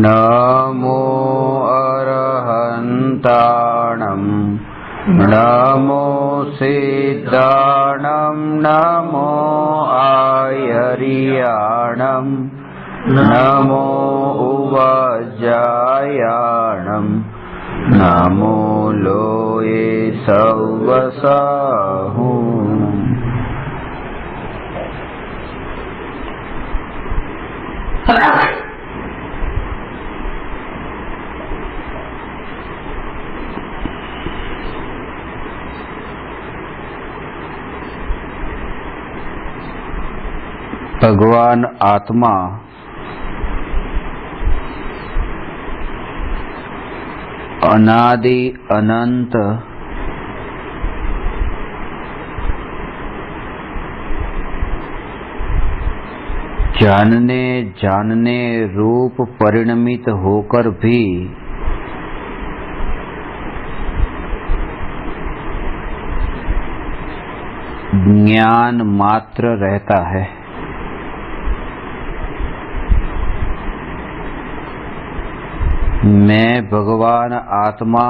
नमो अरहन्ताणं नमो सिद्धाणं नमो आयर्याणं नमो उवज्जायाणं नमो लोये सवसाहु। भगवान आत्मा अनादि अनंत जानने जानने रूप परिणमित होकर भी ज्ञान मात्र रहता है। मैं भगवान आत्मा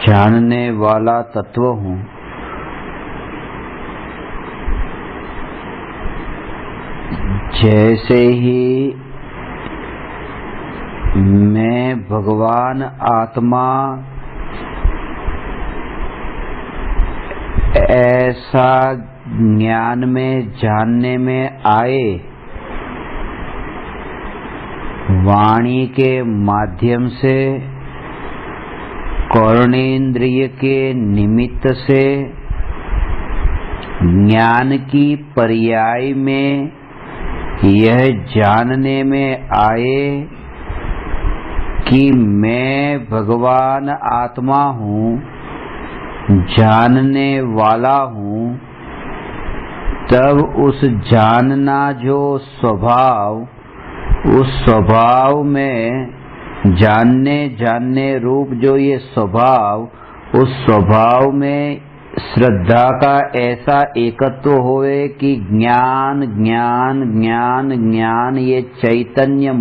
जानने वाला तत्व हूँ। जैसे ही मैं भगवान आत्मा ऐसा ज्ञान में जानने में आए, वाणी के माध्यम से कर्णेंद्रिय के निमित्त से ज्ञान की पर्याय में यह जानने में आए कि मैं भगवान आत्मा हूँ, जानने वाला हूँ, तब उस जानना जो स्वभाव, उस स्वभाव में जानने रूप जो ये स्वभाव, उस स्वभाव में श्रद्धा का ऐसा एकत्व होए कि ज्ञान ज्ञान ज्ञान ज्ञान ये चैतन्य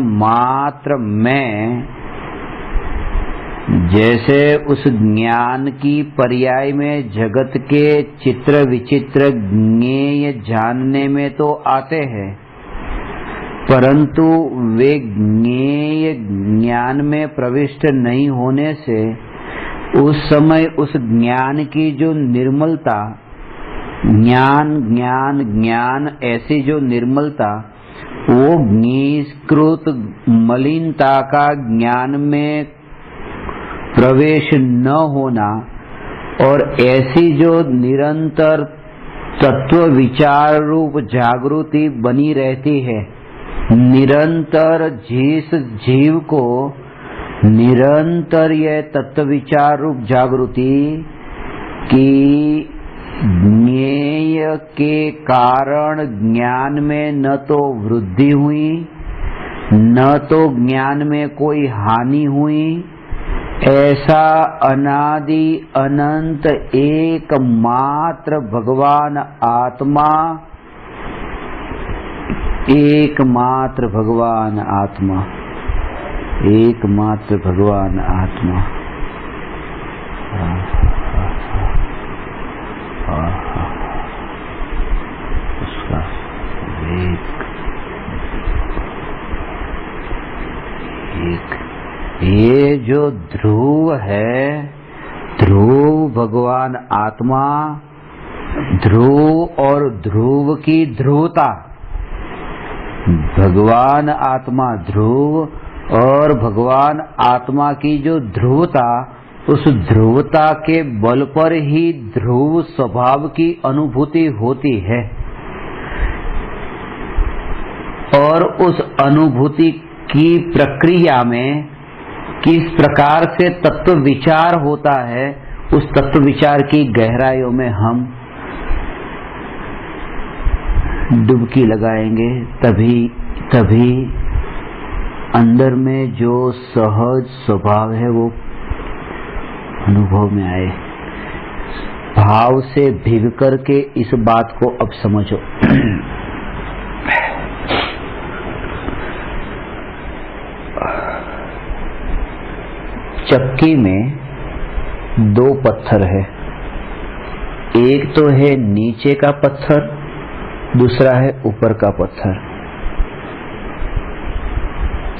मात्र मैं, जैसे उस ज्ञान की पर्याय में जगत के चित्र विचित्र ज्ञेय जानने में तो आते हैं, परंतु वे ज्ञेय ज्ञान में प्रविष्ट नहीं होने से उस समय उस ज्ञान की जो निर्मलता, ज्ञान ज्ञान ज्ञान ऐसी जो निर्मलता, वो निष्कृत मलिनता का ज्ञान में प्रवेश न होना और ऐसी जो निरंतर तत्व विचार रूप जागृति बनी रहती है, निरंतर जिस जीव को निरंतर यह तत्व विचार रूप जागृति की ज्ञेय के कारण ज्ञान में न तो वृद्धि हुई न तो ज्ञान में कोई हानि हुई, ऐसा अनादि अनंत एकमात्र भगवान आत्मा, एकमात्र भगवान आत्मा, एकमात्र भगवान आत्मा। उसका एक ये जो ध्रुव है, ध्रुव भगवान आत्मा, ध्रुव और ध्रुव की ध्रुवता, भगवान आत्मा ध्रुव और भगवान आत्मा की जो ध्रुवता, उस ध्रुवता के बल पर ही ध्रुव स्वभाव की अनुभूति होती है और उस अनुभूति की प्रक्रिया में किस प्रकार से तत्व विचार होता है, उस तत्व विचार की गहराइयों में हम डुबकी लगाएंगे, तभी अंदर में जो सहज स्वभाव है वो अनुभव में आए। भाव से भीग करके इस बात को अब समझो। चक्की में दो पत्थर है, एक तो है नीचे का पत्थर, दूसरा है ऊपर का पत्थर।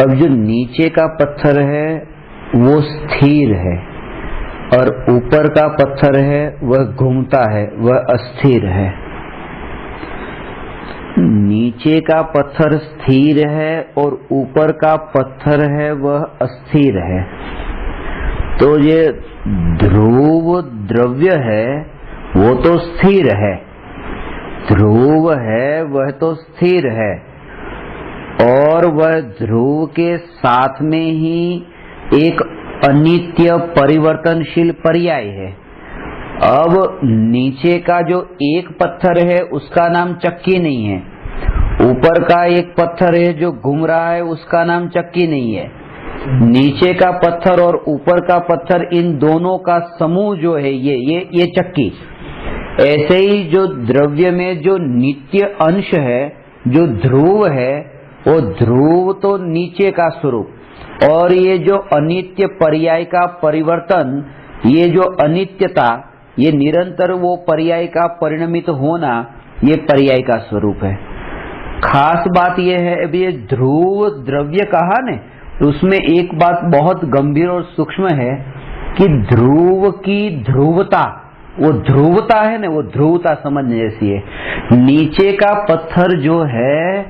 अब जो नीचे का पत्थर है वो स्थिर है और ऊपर का पत्थर है वह घूमता है, वह अस्थिर है। नीचे का पत्थर स्थिर है और ऊपर का पत्थर है वह अस्थिर है। तो ये ध्रुव द्रव्य है वो तो स्थिर है, ध्रुव है वह तो स्थिर है, और वह ध्रुव के साथ में ही एक अनित्य परिवर्तनशील पर्याय है। अब नीचे का जो एक पत्थर है उसका नाम चक्की नहीं है, ऊपर का एक पत्थर है जो घूम रहा है उसका नाम चक्की नहीं है। नीचे का पत्थर और ऊपर का पत्थर, इन दोनों का समूह जो है ये चक्की। ऐसे ही जो द्रव्य में जो नित्य अंश है, जो ध्रुव है, वो ध्रुव तो नीचे का स्वरूप, और ये जो अनित्य पर्याय का परिवर्तन, ये जो अनित्यता, ये निरंतर वो पर्याय का परिणमित होना, ये पर्याय का स्वरूप है। खास बात ये है, अभी ये ध्रुव द्रव्य कहा ने, तो उसमें एक बात बहुत गंभीर और सूक्ष्म है कि ध्रुव की ध्रुवता, वो ध्रुवता है ना, वो ध्रुवता समझने जैसी है। नीचे का पत्थर जो है,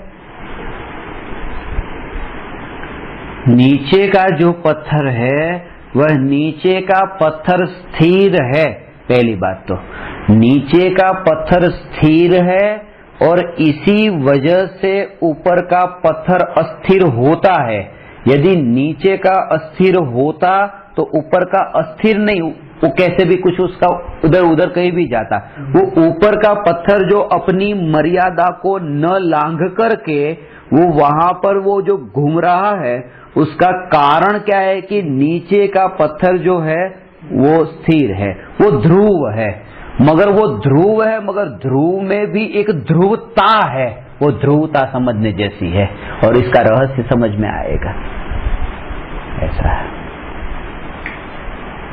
नीचे का जो पत्थर है वह नीचे का पत्थर स्थिर है। पहली बात तो नीचे का पत्थर स्थिर है और इसी वजह से ऊपर का पत्थर अस्थिर होता है। यदि नीचे का अस्थिर होता तो ऊपर का अस्थिर नहीं, वो कैसे भी कुछ उसका उधर उधर कहीं भी जाता। वो ऊपर का पत्थर जो अपनी मर्यादा को न लांघ करके वो वहां पर वो जो घूम रहा है, उसका कारण क्या है कि नीचे का पत्थर जो है वो स्थिर है, वो ध्रुव है। मगर वो ध्रुव है, मगर ध्रुव में भी एक ध्रुवता है, वो ध्रुवता समझने जैसी है और इसका रहस्य समझ में आएगा। ऐसा है।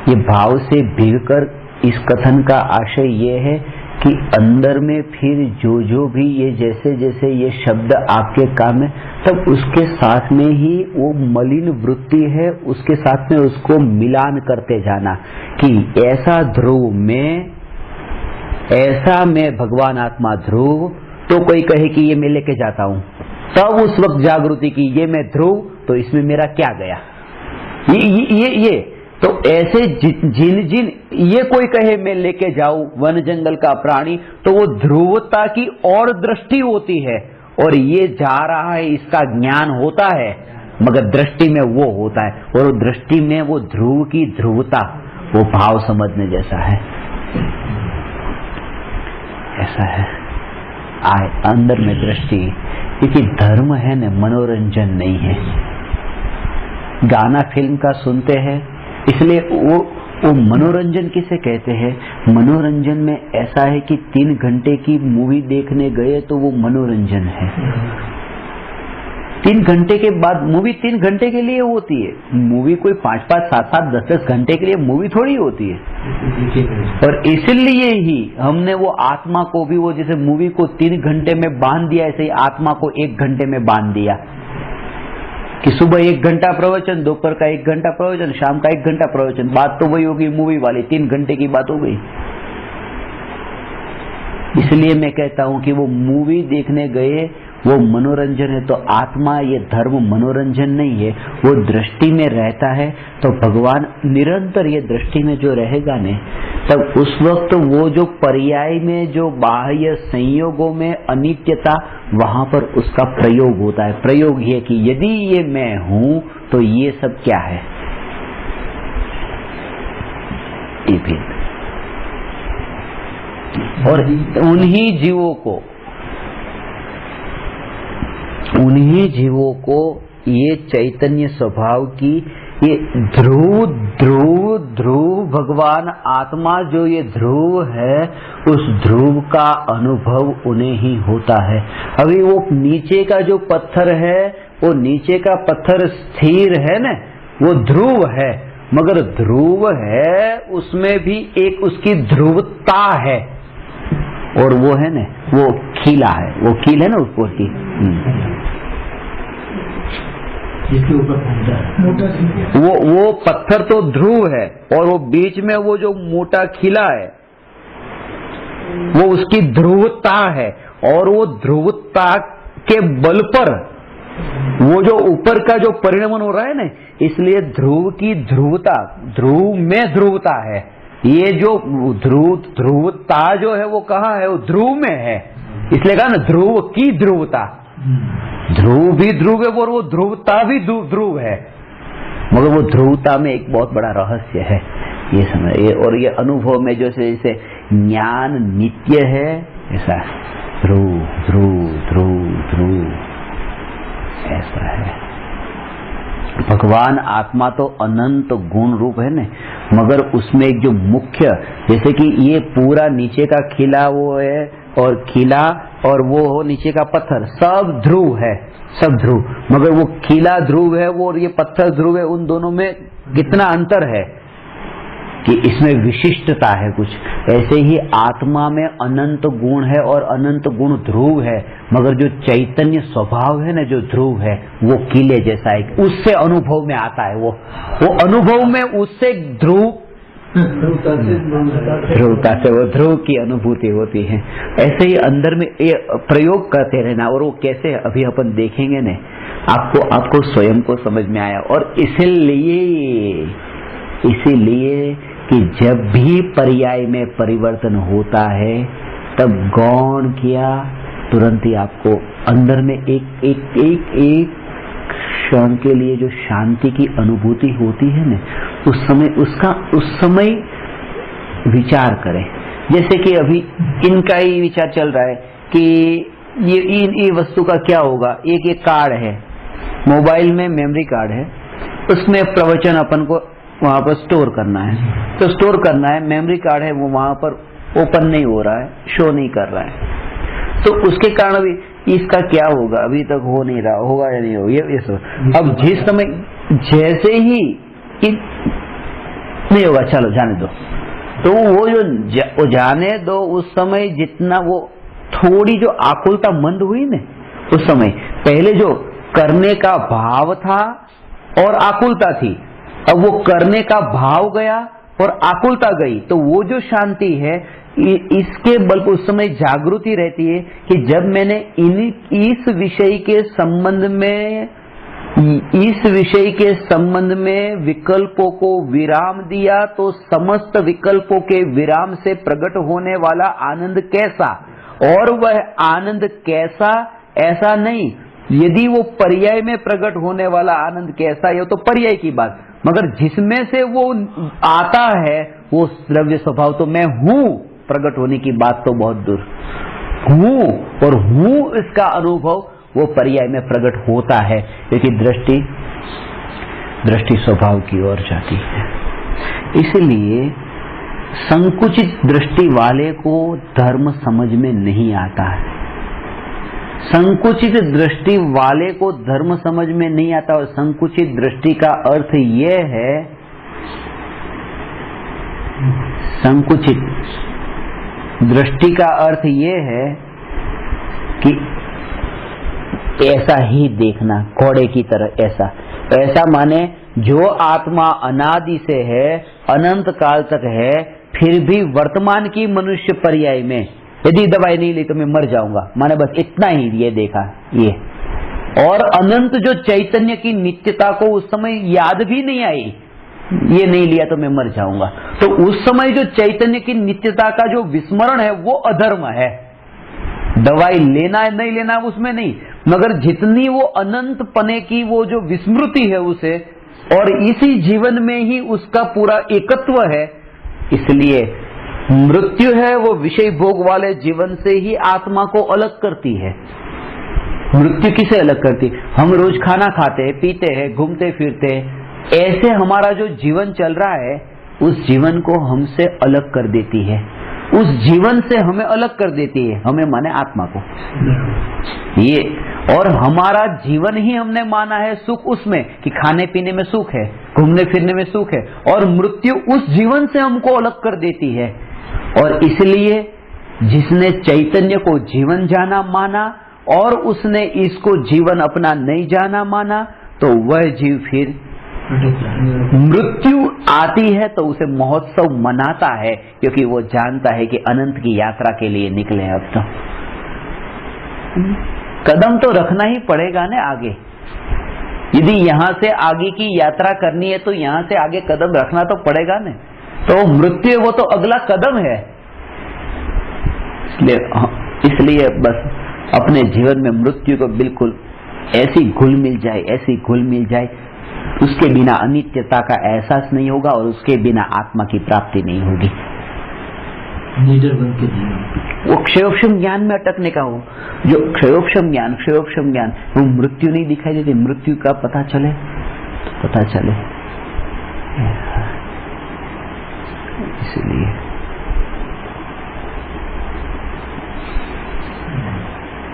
ये भाव से भीगकर इस कथन का आशय ये है कि अंदर में फिर जो भी ये जैसे जैसे ये शब्द आपके काम में, तब उसके साथ में ही वो मलिन वृत्ति है, उसके साथ में उसको मिलान करते जाना कि ऐसा ध्रुव में, ऐसा मैं भगवान आत्मा ध्रुव। तो कोई कहे कि ये मैं लेके जाता हूं, तब उस वक्त जागृति की ये मैं ध्रुव, तो इसमें मेरा क्या गया। ये तो ऐसे जिन जिन ये कोई कहे मैं लेके जाऊं वन जंगल का प्राणी, तो वो ध्रुवता की और दृष्टि होती है और ये जा रहा है, इसका ज्ञान होता है, मगर दृष्टि में वो होता है, और दृष्टि में वो ध्रुव की ध्रुवता, वो भाव समझने जैसा है। ऐसा है आए अंदर में दृष्टि, क्योंकि धर्म है न, मनोरंजन नहीं है। गाना फिल्म का सुनते हैं, इसलिए वो मनोरंजन किसे कहते हैं। मनोरंजन में ऐसा है कि 3 घंटे की मूवी देखने गए तो वो मनोरंजन है। 3 घंटे के बाद मूवी 3 घंटे के लिए होती है, मूवी कोई 5-5, 7-7, 10-10 घंटे के लिए मूवी थोड़ी होती है। और इसलिए ही हमने वो आत्मा को भी, वो जैसे मूवी को 3 घंटे में बांध दिया, ऐसे ही आत्मा को 1 घंटे में बांध दिया कि सुबह 1 घंटा प्रवचन, दोपहर का 1 घंटा प्रवचन, शाम का 1 घंटा प्रवचन। बात तो वही होगी मूवी वाली, 3 घंटे की बात हो गई। इसलिए मैं कहता हूं कि वो मूवी देखने गए वो मनोरंजन है, तो आत्मा ये धर्म मनोरंजन नहीं है, वो दृष्टि में रहता है। तो भगवान निरंतर ये दृष्टि में जो रहेगा ने, तब उस वक्त वो जो पर्याय में जो बाह्य संयोगों में अनित्यता, वहां पर उसका प्रयोग होता है। प्रयोग ये कि यदि ये मैं हूं तो ये सब क्या है, ये भी। और उन्हीं जीवों को ये चैतन्य स्वभाव की ये ध्रुव भगवान आत्मा जो ये ध्रुव है, उस ध्रुव का अनुभव उन्हें ही होता है। अभी वो नीचे का जो पत्थर है, वो नीचे का पत्थर स्थिर है ना, वो ध्रुव है, मगर ध्रुव है उसमें भी एक उसकी ध्रुवता है, और वो है ना, वो खीला है, वो कील है ना उसको की जिसके ऊपर वो पत्थर तो ध्रुव है, और वो बीच में वो जो मोटा खिला है वो उसकी ध्रुवता है, और वो ध्रुवता के बल पर वो जो ऊपर का जो परिणमन हो रहा है ना, इसलिए ध्रुव की ध्रुवता, ध्रुव में ध्रुवता है। ये जो ध्रुवता जो है वो कहाँ है, वो ध्रुव में है, इसलिए कहा ना ध्रुव की ध्रुवता। ध्रुव भी ध्रुव है और वो ध्रुवता भी ध्रुव है, मगर वो ध्रुवता में एक बहुत बड़ा रहस्य है, ये समझ। और ये अनुभव में जैसे ज्ञान नित्य है, ऐसा ध्रुव ध्रुव ध्रुव ध्रुव ऐसा है। भगवान आत्मा तो अनंत गुण रूप है ना, मगर उसमें एक जो मुख्य, जैसे कि ये पूरा नीचे का खिला वो है, और खिला और वो हो नीचे का पत्थर, सब ध्रुव है, सब ध्रुव, मगर वो खिला ध्रुव है वो, और ये पत्थर ध्रुव है, उन दोनों में कितना अंतर है कि इसमें विशिष्टता है कुछ। ऐसे ही आत्मा में अनंत गुण है और अनंत गुण ध्रुव है, मगर जो चैतन्य स्वभाव है ना, जो ध्रुव है, वो किले जैसा है, उससे अनुभव में आता है, वो अनुभव में उससे ध्रुवता से वो ध्रुव की अनुभूति होती है। ऐसे ही अंदर में ये प्रयोग करते रहना, और वो कैसे अभी अपन देखेंगे ना, आपको स्वयं को समझ में आया। और इसीलिए कि जब भी पर्याय में परिवर्तन होता है, तब गौण किया, तुरंत ही आपको अंदर में एक क्षण के लिए जो शांति की अनुभूति होती है ना, उस समय विचार करें। जैसे कि अभी इनका ही विचार चल रहा है कि ये वस्तु का क्या होगा। एक कार्ड है, मोबाइल में मेमोरी कार्ड है, उसमें प्रवचन अपन को वहां पर स्टोर करना है, तो स्टोर करना है, मेमोरी कार्ड है वो वहां पर ओपन नहीं हो रहा है, शो नहीं कर रहा है, तो उसके कारण अभी इसका क्या होगा, अभी तक हो नहीं रहा, होगा या नहीं होगा, ये सब। अब जिस समय जैसे ही नहीं होगा, चलो जाने दो, तो वो जो जाने दो, उस समय जितना वो थोड़ी जो आकुलता मंद हुई ने, उस समय पहले जो करने का भाव था और आकुलता थी, अब वो करने का भाव गया और आकुलता गई, तो वो जो शांति है, इसके बल पर उस समय जागृति रहती है कि जब मैंने इस विषय के संबंध में विकल्पों को विराम दिया, तो समस्त विकल्पों के विराम से प्रकट होने वाला आनंद कैसा, और वह आनंद कैसा, ऐसा नहीं। यदि वो पर्याय में प्रकट होने वाला आनंद कैसा, यह तो पर्याय की बात, मगर जिसमें से वो आता है वो द्रव्य स्वभाव तो मैं हूं, प्रकट होने की बात तो बहुत दूर हूं, और हूं इसका अनुभव वो पर्याय में प्रकट होता है, क्योंकि दृष्टि स्वभाव की ओर जाती है। इसलिए संकुचित दृष्टि वाले को धर्म समझ में नहीं आता है, संकुचित दृष्टि वाले को धर्म समझ में नहीं आता। और संकुचित दृष्टि का अर्थ यह है, संकुचित दृष्टि का अर्थ यह है कि ऐसा ही देखना, घोड़े की तरह ऐसा माने जो आत्मा अनादि से है, अनंत काल तक है, फिर भी वर्तमान की मनुष्य पर्याय में यदि दवाई नहीं ली तो मैं मर जाऊंगा, माने बस इतना ही ये देखा ये, और अनंत जो चैतन्य की नित्यता को उस समय याद भी नहीं आई, ये नहीं लिया तो मैं मर जाऊंगा, तो उस समय जो चैतन्य की नित्यता का जो विस्मरण है वो अधर्म है। दवाई लेना है नहीं लेना उसमें नहीं, मगर जितनी वो अनंत पने की वो जो विस्मृति है उसे, और इसी जीवन में ही उसका पूरा एकत्व है, इसलिए मृत्यु है वो विषय भोग वाले जीवन से ही आत्मा को अलग करती है। मृत्यु किसे अलग करती है? हम रोज खाना खाते हैं, पीते हैं, घूमते फिरते हैं, ऐसे हमारा जो जीवन चल रहा है उस जीवन को हमसे अलग कर देती है, उस जीवन से हमें अलग कर देती है, हमें माने आत्मा को ये। और हमारा जीवन ही हमने माना है सुख उसमें कि खाने पीने में सुख है, घूमने फिरने में सुख है, और मृत्यु उस जीवन से हमको अलग कर देती है। और इसलिए जिसने चैतन्य को जीवन जाना माना और उसने इसको जीवन अपना नहीं जाना माना, तो वह जीव फिर मृत्यु आती है तो उसे महोत्सव मनाता है, क्योंकि वो जानता है कि अनंत की यात्रा के लिए निकले। अब तो कदम तो रखना ही पड़ेगा ना आगे। यदि यहां से आगे की यात्रा करनी है तो यहां से आगे कदम रखना तो पड़ेगा ना। तो मृत्यु वो तो अगला कदम है। इसलिए बस अपने जीवन में मृत्यु को बिल्कुल ऐसी घुल मिल जाए, ऐसी घुल मिल जाए, उसके बिना अनित्यता का एहसास नहीं होगा और उसके बिना आत्मा की प्राप्ति नहीं होगी। वो क्षयोक्षम ज्ञान में अटकने का हो, जो क्षयोक्षम ज्ञान वो मृत्यु नहीं दिखाई देती। मृत्यु का पता चले तो पता चले। इसलिए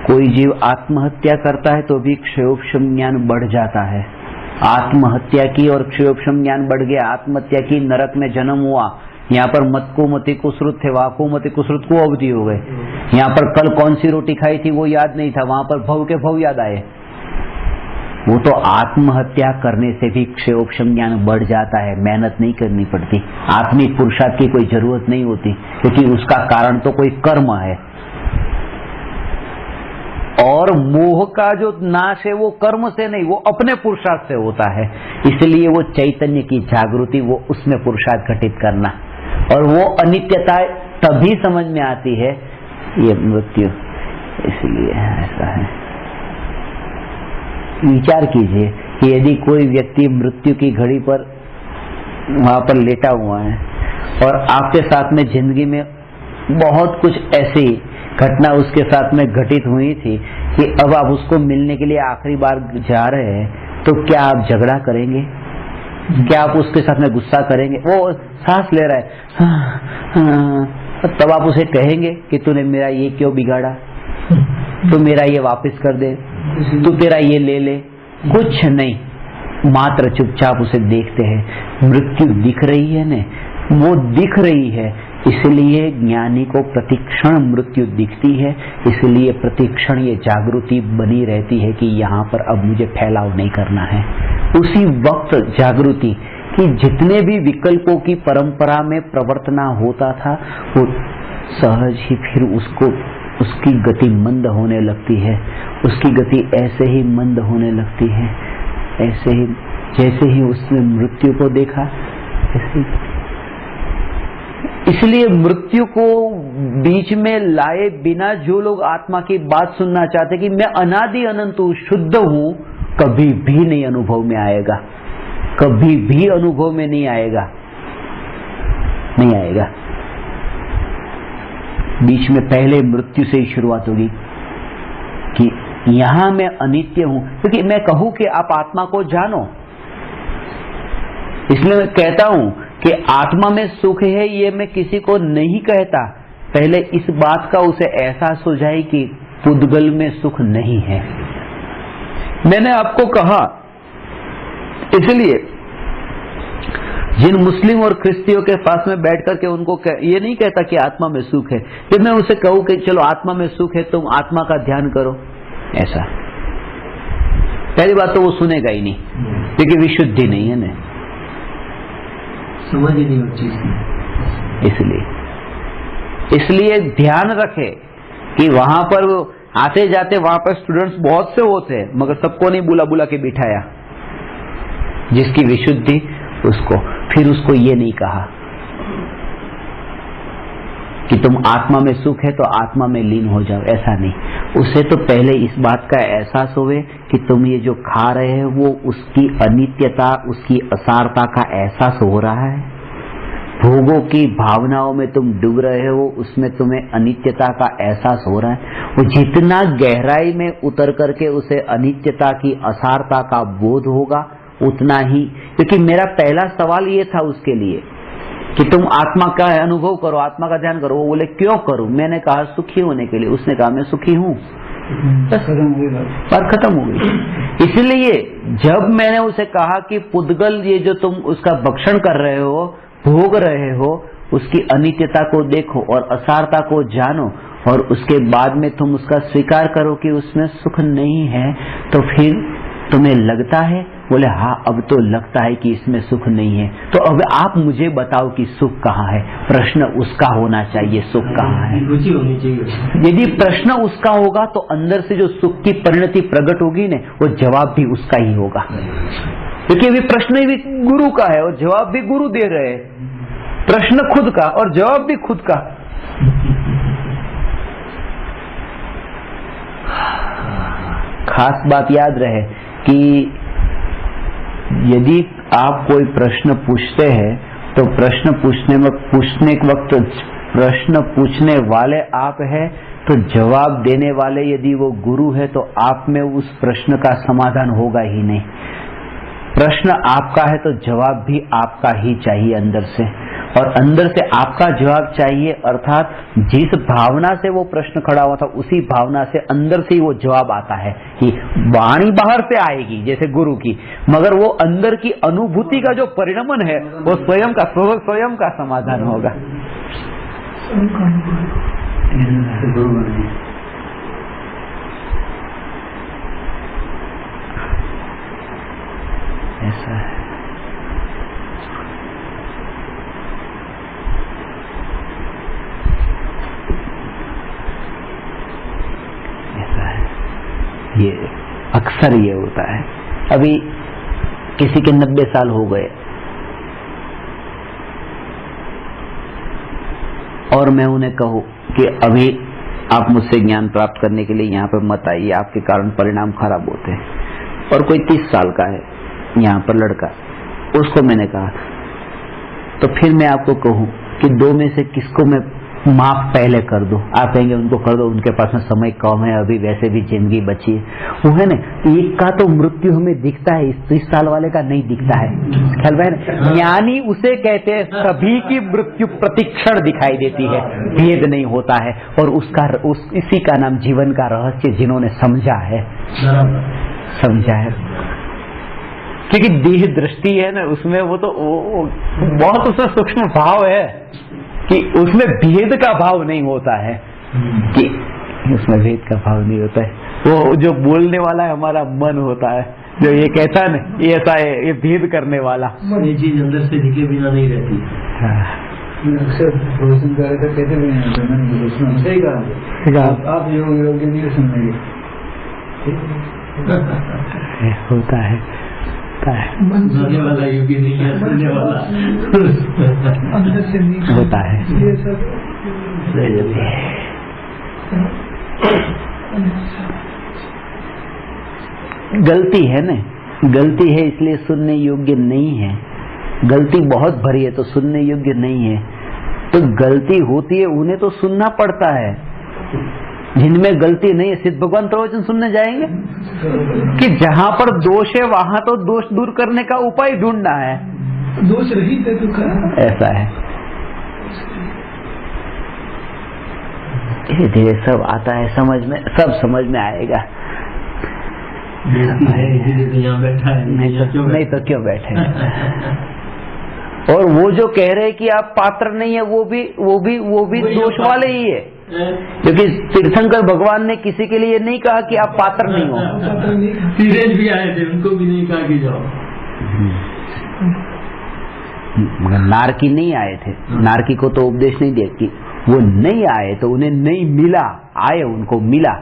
कोई जीव आत्महत्या करता है तो भी क्षयोक्षम ज्ञान बढ़ जाता है। आत्महत्या की और क्षयोक्षम ज्ञान बढ़ गया। आत्महत्या की, नरक में जन्म हुआ, यहाँ पर मत को मति कुसरुत थे, वहां को मति कुसरुत को अवधि हो गए। यहाँ पर कल कौन सी रोटी खाई थी वो याद नहीं था, वहां पर भव के भव याद आए। वो तो आत्महत्या करने से भी क्षयोक्षम ज्ञान बढ़ जाता है। मेहनत नहीं करनी पड़ती, आत्मिक पुरुषार्थ की कोई जरूरत नहीं होती, क्योंकि उसका कारण तो कोई कर्म है। और मोह का जो नाश है वो कर्म से नहीं, वो अपने पुरुषार्थ से होता है। इसलिए वो चैतन्य की जागृति, वो उसमें पुरुषार्थ घटित करना, और वो अनित्यता तभी समझ में आती है ये मृत्यु। इसलिए ऐसा है। विचार कीजिए कि यदि कोई व्यक्ति मृत्यु की घड़ी पर वहां पर लेटा हुआ है और आपके साथ में जिंदगी में बहुत कुछ ऐसी घटना उसके साथ में घटित हुई थी कि अब आप उसको मिलने के लिए आखिरी बार जा रहे हैं, तो क्या आप झगड़ा करेंगे? क्या आप उसके साथ में गुस्सा करेंगे? वो सांस ले रहा है, तब आप उसे कहेंगे कि तूने मेरा ये क्यों बिगाड़ा, तू मेरा ये वापस कर दे, तू तेरा ये ले ले? कुछ नहीं, मात्र चुपचाप उसे देखते हैं। मृत्यु दिख रही है न, वो दिख रही है, इसलिए ज्ञानी को प्रतिक्षण मृत्यु दिखती है। इसलिए प्रतिक्षण ये जागृति बनी रहती है कि यहाँ पर अब मुझे फैलाव नहीं करना है। उसी वक्त जागृति कि जितने भी विकल्पों की परंपरा में प्रवर्तना होता था, वो सहज ही फिर उसकी गति मंद होने लगती है। उसकी गति ऐसे ही मंद होने लगती है, ऐसे ही जैसे ही उसने मृत्यु को देखा ऐसे। इसलिए मृत्यु को बीच में लाए बिना जो लोग आत्मा की बात सुनना चाहते कि मैं अनादि अनंत हूं, शुद्ध हूं, कभी भी नहीं अनुभव में आएगा, कभी भी अनुभव में नहीं आएगा, नहीं आएगा। बीच में पहले मृत्यु से ही शुरुआत होगी कि यहां मैं अनित्य हूं। क्योंकि मैं कहूं कि आप आत्मा को जानो, इसलिए मैं कहता हूं कि आत्मा में सुख है, ये मैं किसी को नहीं कहता। पहले इस बात का उसे एहसास हो जाए कि पुद्गल में सुख नहीं है। मैंने आपको कहा, इसलिए जिन मुस्लिम और क्रिश्चियों के पास में बैठ करके उनको ये नहीं कहता कि आत्मा में सुख है। जब मैं उसे कहूं कि चलो आत्मा में सुख है, तुम आत्मा का ध्यान करो, ऐसा पहली बात तो वो सुनेगा ही नहीं, क्योंकि विशुद्धि नहीं है ना, समझ ही नहीं उस चीज। इसलिए ध्यान रखे कि वहां पर आते जाते वहां पर स्टूडेंट्स बहुत से होते हैं, मगर सबको नहीं बुला बुला के बिठाया। जिसकी विशुद्धि उसको, फिर उसको ये नहीं कहा कि तुम आत्मा में सुख है तो आत्मा में लीन हो जाओ, ऐसा नहीं। उसे तो पहले इस बात का एहसास होवे कि तुम ये जो खा रहे हो वो उसकी अनित्यता, उसकी असारता का एहसास हो रहा है। भोगों की भावनाओं में तुम डूब रहे हो, उसमें तुम्हें अनित्यता का एहसास हो रहा है। वो जितना गहराई में उतर करके उसे अनित्यता की, असारता का बोध होगा उतना ही, क्योंकि मेरा पहला सवाल ये था उसके लिए कि तुम आत्मा का अनुभव करो, आत्मा का ध्यान करो। वो बोले क्यों करूं? मैंने कहा सुखी होने के लिए। उसने कहा मैं सुखी हूं, बात खत्म हो गई। इसलिए जब मैंने उसे कहा कि पुद्गल ये जो तुम उसका भक्षण कर रहे हो, भोग रहे हो, उसकी अनित्यता को देखो और असारता को जानो और उसके बाद में तुम उसका स्वीकार करो कि उसमें सुख नहीं है, तो फिर तुम्हें लगता है? बोले हाँ, अब तो लगता है कि इसमें सुख नहीं है। तो अब आप मुझे बताओ कि सुख कहाँ है? प्रश्न उसका होना चाहिए, सुख कहाँ है? रुचि होनी चाहिए। यदि प्रश्न उसका होगा तो अंदर से जो सुख की परिणति प्रकट होगी ना, वो जवाब भी उसका ही होगा, क्योंकि अभी प्रश्न भी गुरु का है और जवाब भी गुरु दे रहे हैं। प्रश्न खुद का और जवाब भी खुद का। खास बात याद रहे कि यदि आप कोई प्रश्न पूछते हैं तो प्रश्न पूछने के वक्त प्रश्न पूछने वाले आप हैं, तो जवाब देने वाले यदि वो गुरु है तो आप में उस प्रश्न का समाधान होगा ही नहीं। प्रश्न आपका है तो जवाब भी आपका ही चाहिए अंदर से, और अंदर से आपका जवाब चाहिए, अर्थात जिस भावना से वो प्रश्न खड़ा हुआ था उसी भावना से अंदर से ही वो जवाब आता है। कि वाणी बाहर से आएगी जैसे गुरु की, मगर वो अंदर की अनुभूति का जो परिणमन है वो स्वयं का समाधान होगा। ऐसा है। ये अक्सर ये होता है। अभी किसी के 90 साल हो गए और मैं उन्हें कहूं कि अभी आप मुझसे ज्ञान प्राप्त करने के लिए यहाँ पर मत आइए, आपके कारण परिणाम खराब होते हैं। और कोई 30 साल का है यहाँ पर लड़का, उसको मैंने कहा तो फिर मैं आपको कहूं कि दो में से किसको मैं माफ पहले कर दो? आप कहेंगे उनको कर दो, उनके पास में समय कम है, अभी वैसे भी जिंदगी बची है। वो है ना, एक का तो मृत्यु हमें दिखता है, इस 30 साल वाले का नहीं दिखता है। ख्याल है, ज्ञानी उसे कहते हैं सभी की मृत्यु प्रतिक्षण दिखाई देती है, भेद नहीं होता है। और इसी का नाम जीवन का रहस्य जिन्होंने समझा है, क्योंकि देह दृष्टि है ना, उसमें वो तो बहुत उसमें सूक्ष्म भाव है कि उसमें भेद का भाव नहीं होता है, कि उसमें भेद का भाव नहीं होता है। वो जो बोलने वाला है हमारा मन होता है, जो ये कहता है ना ये ऐसा है, ये भेद करने वाला। ये चीज अंदर से दिखे बिना नहीं रहती। अक्सर रोशन कहते भी नहीं, सही कहा आप योग्य नहीं सुनेंगे। होता है सुनने वाला योग्य नहीं है, सुनने वाला अंदर से नहीं होता है। ये सब गलती है ना, गलती है इसलिए सुनने योग्य नहीं है। गलती बहुत भरी है तो सुनने योग्य नहीं है। तो गलती होती है उन्हें तो सुनना पड़ता है, जिनमें गलती नहीं है। सिद्ध भगवान प्रवचन सुनने जाएंगे कि जहां पर दोष है वहां तो दोष दूर करने का उपाय ढूंढना है। दोष रहित है तो ऐसा है। धीरे धीरे सब आता है समझ में, सब समझ में आएगा। यहाँ बैठा है, नहीं तो क्यों बैठे। और वो जो कह रहे हैं कि आप पात्र नहीं है, वो भी दोष वाले ही है, क्योंकि तीर्थंकर भगवान ने किसी के लिए नहीं कहा कि आप पात्र नहीं हो। सीरेज भी आए थे, उनको भी नहीं कहा कि जाओ। मगर नारकी नहीं आए थे, नारकी को तो उपदेश नहीं दिया कि वो नहीं आए तो उन्हें नहीं मिला, आए उनको मिला।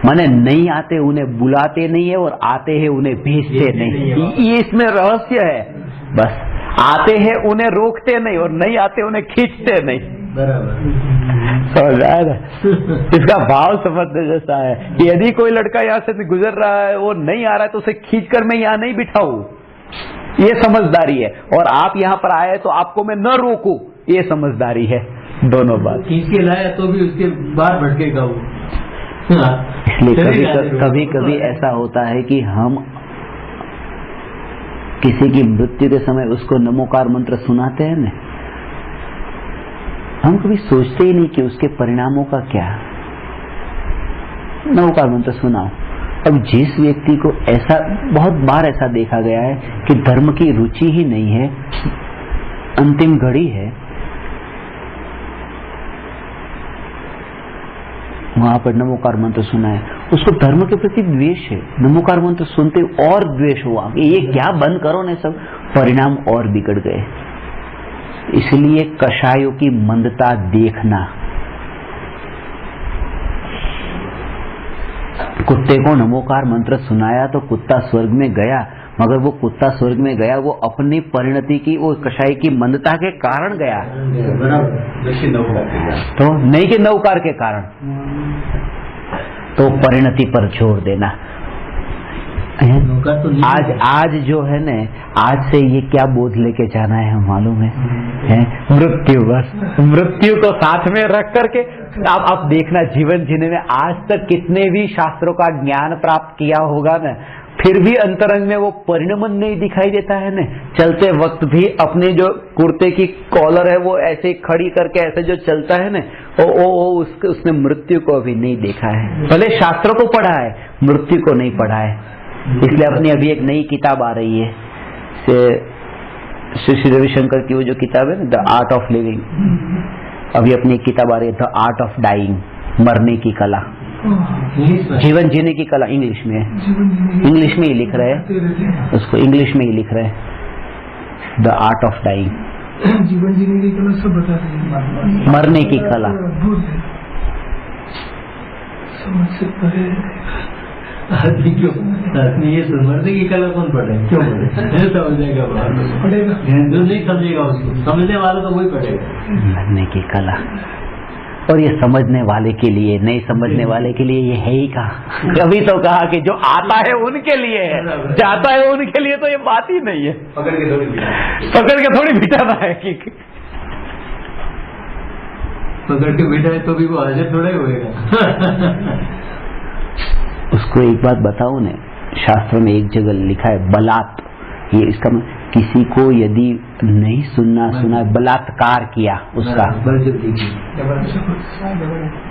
माने नहीं आते उन्हें बुलाते नहीं है, और आते हैं उन्हें भेजते नहीं। ये इसमें रहस्य है। बस आते हैं उन्हें रोकते नहीं, और नहीं आते उन्हें खींचते नहीं। समझ आया ना? इसका भाव समझने जैसा है कि यदि कोई लड़का यहाँ से गुजर रहा है, वो नहीं आ रहा है, तो उसे खींचकर मैं यहाँ नहीं बिठाऊं, ये समझदारी है। और आप यहाँ पर आए तो आपको मैं न रोकूं, ये समझदारी है। दोनों बात। खींच के लाया तो भी उसके बाहर भटकेगा वो। इसलिए कभी कभी ऐसा होता है कि हम किसी की मृत्यु के समय उसको नमोकार मंत्र सुनाते हैं ना, हम कभी सोचते ही नहीं कि उसके परिणामों का क्या। नमोकार मंत्र सुनाओ। अब जिस व्यक्ति को ऐसा बहुत बार ऐसा देखा गया है कि धर्म की रुचि ही नहीं है, अंतिम घड़ी है, वहां पर नमोकार मंत्र सुना है, उसको धर्म के प्रति द्वेष है, नमोकार मंत्र सुनते और द्वेष हुआ, ये क्या बंद करो ने सब, परिणाम और बिगड़ गए। इसलिए कषायों की मंदता देखना। कुत्ते को नमोकार मंत्र सुनाया तो कुत्ता स्वर्ग में गया, मगर वो कुत्ता स्वर्ग में गया वो अपनी परिणति की, वो कषाय की मंदता के कारण गया, तो नहीं कि नौकार के कारण। तो परिणति पर जोर देना। आज जो है न, आज से ये क्या बोध लेके जाना है हम मालूम है? मृत्यु, बस मृत्यु को साथ में रख करके आप देखना, जीवन जीने में आज तक कितने भी शास्त्रों का ज्ञान प्राप्त किया होगा न, फिर भी अंतरंग में वो परिणमन नहीं दिखाई देता है न। चलते वक्त भी अपने जो कुर्ते की कॉलर है वो ऐसे खड़ी करके ऐसे जो चलता है न, उसने मृत्यु को अभी नहीं देखा है। भले शास्त्रों को पढ़ा है, मृत्यु को नहीं पढ़ा है। इसलिए अपनी अभी एक नई किताब आ रही है, श्री रविशंकर की वो जो किताब है ना, द आर्ट ऑफ लिविंग, अभी अपनी एक किताब आ रही है द आर्ट ऑफ डाइंग, मरने की कला, जीवन जीने की कला। इंग्लिश में है, इंग्लिश में ही लिख रहे हैं उसको, इंग्लिश में ही लिख रहे हैं द आर्ट ऑफ डाइंग, जीवन जीने की कला सब बता रहे हैं, मरने की कला। समझ सकता है आदमी क्यों ये मरने की कला कौन पढ़ेगा? क्यों पढ़े? समझेगा पढ़ेगा, जो नहीं समझेगा उसको, समझने वाला तो वही पढ़ेगा। मरने की कला, और ये समझने वाले के लिए, नहीं समझने वाले के लिए ये है ही कहा। कभी तो कहा कि जो आता है उनके लिए है, जाता है उनके लिए तो ये बात ही नहीं है। पकड़ के थोड़ी बिठाना है कि पकड़ के बिठाए तो भी वो हाजिर थोड़ा ही होएगा। उसको एक बात बताऊं ने, शास्त्र में एक जगह लिखा है बलात्, ये इसका किसी को यदि नहीं सुना बलात्कार किया उसका,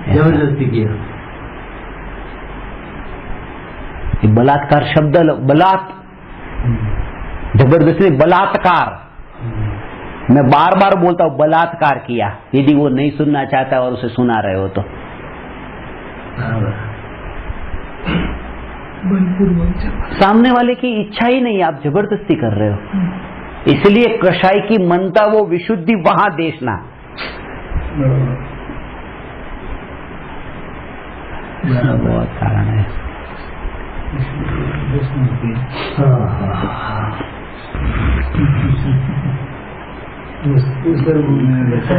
जबरदस्ती किया। बलात्कार शब्द, बलात् जबरदस्ती, बलात्कार, मैं बार बार बोलता हूं बलात्कार किया, यदि वो नहीं सुनना चाहता और उसे सुना रहे हो तो। सामने वाले की इच्छा ही नहीं, आप जबरदस्ती कर रहे हो। इसलिए कषाय की मनता वो विशुद्धि वहां देखना। बहुत कारण है।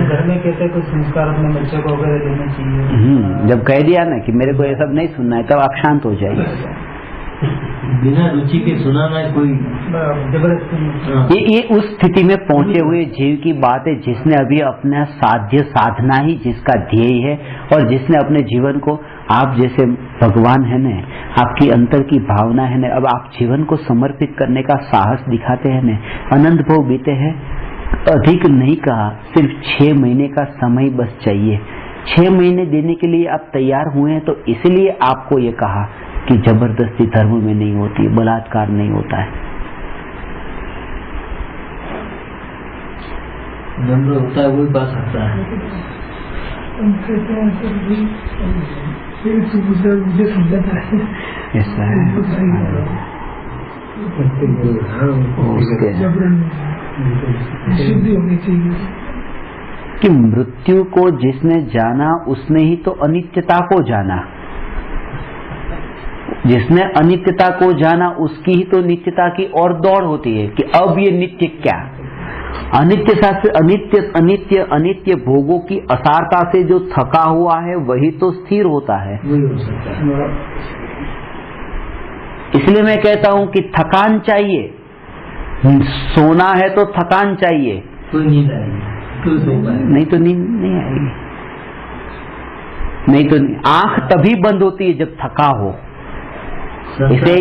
घर में कहते कुछ संस्कार अपने बच्चे को वगैरह देना चाहिए। जब कह दिया ना कि मेरे को ये सब नहीं सुनना है, तब आप शांत हो जाइए। बिना रुचि के सुनाना है कोई जबरदस्ती। ये उस स्थिति में पहुंचे हुए जीव की बात है जिसने अभी अपना साध्य साधना ही जिसका ध्येय है, और जिसने अपने जीवन को, आप जैसे भगवान है न, आपकी अंतर की भावना है न, अब आप जीवन को समर्पित करने का साहस दिखाते हैं न। अनंत भव बीते हैं, अधिक नहीं कहा, सिर्फ 6 महीने का समय बस चाहिए। 6 महीने देने के लिए आप तैयार हुए हैं, तो इसलिए आपको ये कहा कि जबरदस्ती धर्म में नहीं होती, बलात्कार नहीं होता है। नम्र होता है वही पा सकता है। मुझे समझाता है ऐसा है। शुद्धि होनी चाहिए कि मृत्यु को जिसने जाना उसने ही तो अनित्यता को जाना। जिसने अनित्यता को जाना उसकी ही तो नित्यता की और दौड़ होती है कि अब ये नित्य क्या। अनित्य शास्त्र, अनित्य अनित्य अनित्य भोगों की असारता से जो थका हुआ है वही तो स्थिर होता है। इसलिए मैं कहता हूं कि थकान चाहिए, सोना है तो थकान चाहिए, कोई नींद आएगी, नहीं तो नींद नहीं आएगी। नहीं तो आंख तभी बंद होती है जब थका हो। इसे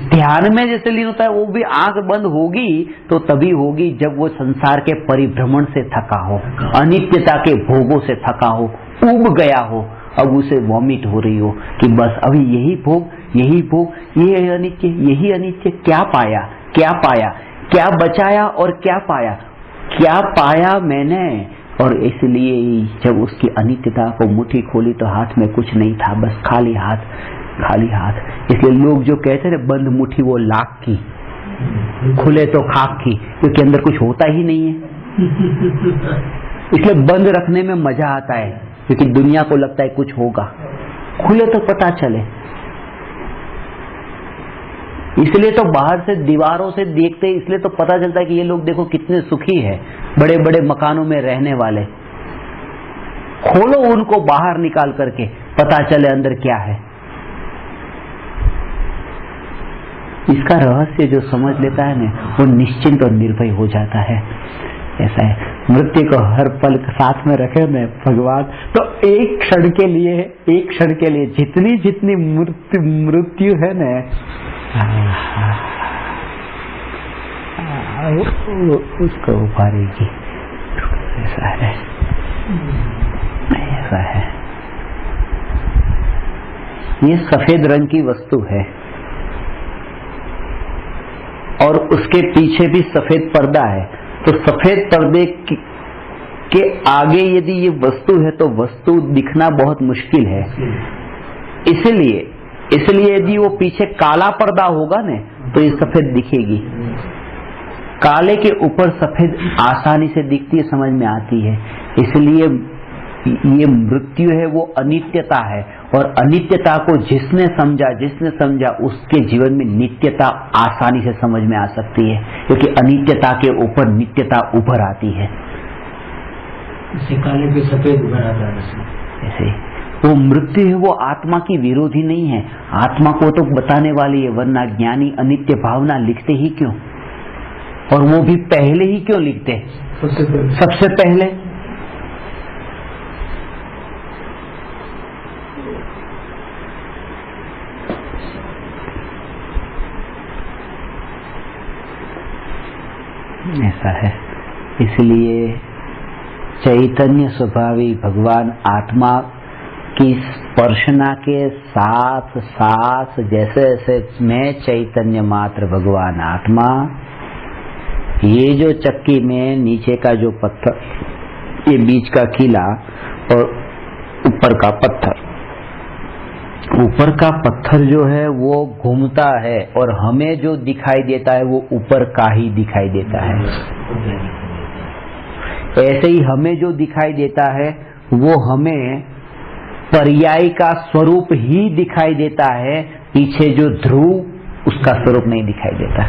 ध्यान में जैसे लीन होता है, वो भी आंख बंद होगी तो तभी होगी जब वो संसार के परिभ्रमण से थका हो, अनित्यता के भोगों से थका हो, उब गया हो, अब उसे वॉमिट हो रही हो कि बस अभी यही भोग, ये अनित्य, यही अनित्य, क्या पाया, क्या बचाया और क्या पाया मैंने। और इसलिए जब उसकी अनित्यता को मुट्ठी खोली तो हाथ में कुछ नहीं था, बस खाली हाथ। इसलिए लोग जो कहते हैं बंद मुट्ठी वो लाख की, खुले तो खाक की, क्योंकि अंदर कुछ होता ही नहीं है। इसलिए बंद रखने में मजा आता है, क्योंकि दुनिया को लगता है कुछ होगा, खुले तो पता चले। इसलिए तो बाहर से दीवारों से देखते, इसलिए तो पता चलता है कि ये लोग देखो कितने सुखी है, बड़े बड़े मकानों में रहने वाले। खोलो उनको बाहर निकाल करके, पता चले अंदर क्या है। इसका रहस्य जो समझ लेता है ना, वो निश्चिंत और निर्भय हो जाता है। ऐसा है, मृत्यु को हर पल साथ में रखे में भगवान, तो एक क्षण के लिए जितनी मृत्यु है ना, उसको उभारेगी। ऐसा है। ये सफेद रंग की वस्तु है और उसके पीछे भी सफेद पर्दा है, तो सफेद पर्दे के आगे यदि ये वस्तु है तो वस्तु दिखना बहुत मुश्किल है। इसलिए यदि वो पीछे काला पर्दा होगा ना तो ये सफेद दिखेगी। काले के ऊपर सफेद आसानी से दिखती है, समझ में आती है। इसलिए ये मृत्यु है वो अनित्यता है, और अनित्यता को जिसने समझा उसके जीवन में नित्यता आसानी से समझ में आ सकती है, क्योंकि अनित्यता के ऊपर नित्यता उभर आती है। इसे काले पे सफेद उभर आता है। ऐसे वो मृत्यु है वो आत्मा की विरोधी नहीं है, आत्मा को तो बताने वाली है, वरना ज्ञानी अनित्य भावना लिखते ही क्यों, और वो भी पहले ही क्यों लिखते, सबसे पहले। ऐसा है। इसलिए चैतन्य स्वभावी भगवान आत्मा की स्पर्शना के साथ साथ जैसे जैसे मैं चैतन्य मात्र भगवान आत्मा, ये जो चक्की में नीचे का जो पत्थर, ये बीच का किला और ऊपर का पत्थर जो है वो घूमता है, और हमें जो दिखाई देता है वो ऊपर का ही दिखाई देता है। ऐसे ही हमें जो दिखाई देता है वो हमें पर्याय का स्वरूप ही दिखाई देता है, पीछे जो ध्रुव उसका स्वरूप नहीं दिखाई देता।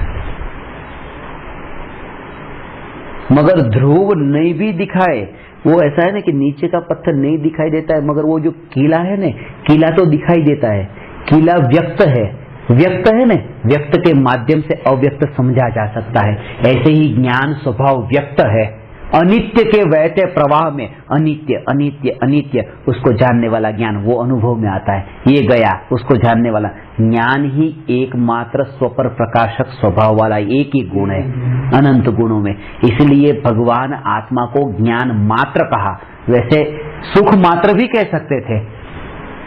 मगर ध्रुव नहीं भी दिखाए, वो ऐसा है ना कि नीचे का पत्थर नहीं दिखाई देता है, मगर वो जो किला है ना, किला तो दिखाई देता है। किला व्यक्त है ना, व्यक्त के माध्यम से अव्यक्त समझा जा सकता है। ऐसे ही ज्ञान स्वभाव व्यक्त है, अनित्य के वहते प्रवाह में अनित्य अनित्य अनित्य उसको जानने वाला ज्ञान वो अनुभव में आता है। ये गया उसको जानने वाला ज्ञान ही एकमात्र स्वपर प्रकाशक स्वभाव वाला एक ही गुण है अनंत गुणों में। इसलिए भगवान आत्मा को ज्ञान मात्र कहा। वैसे सुख मात्र भी कह सकते थे,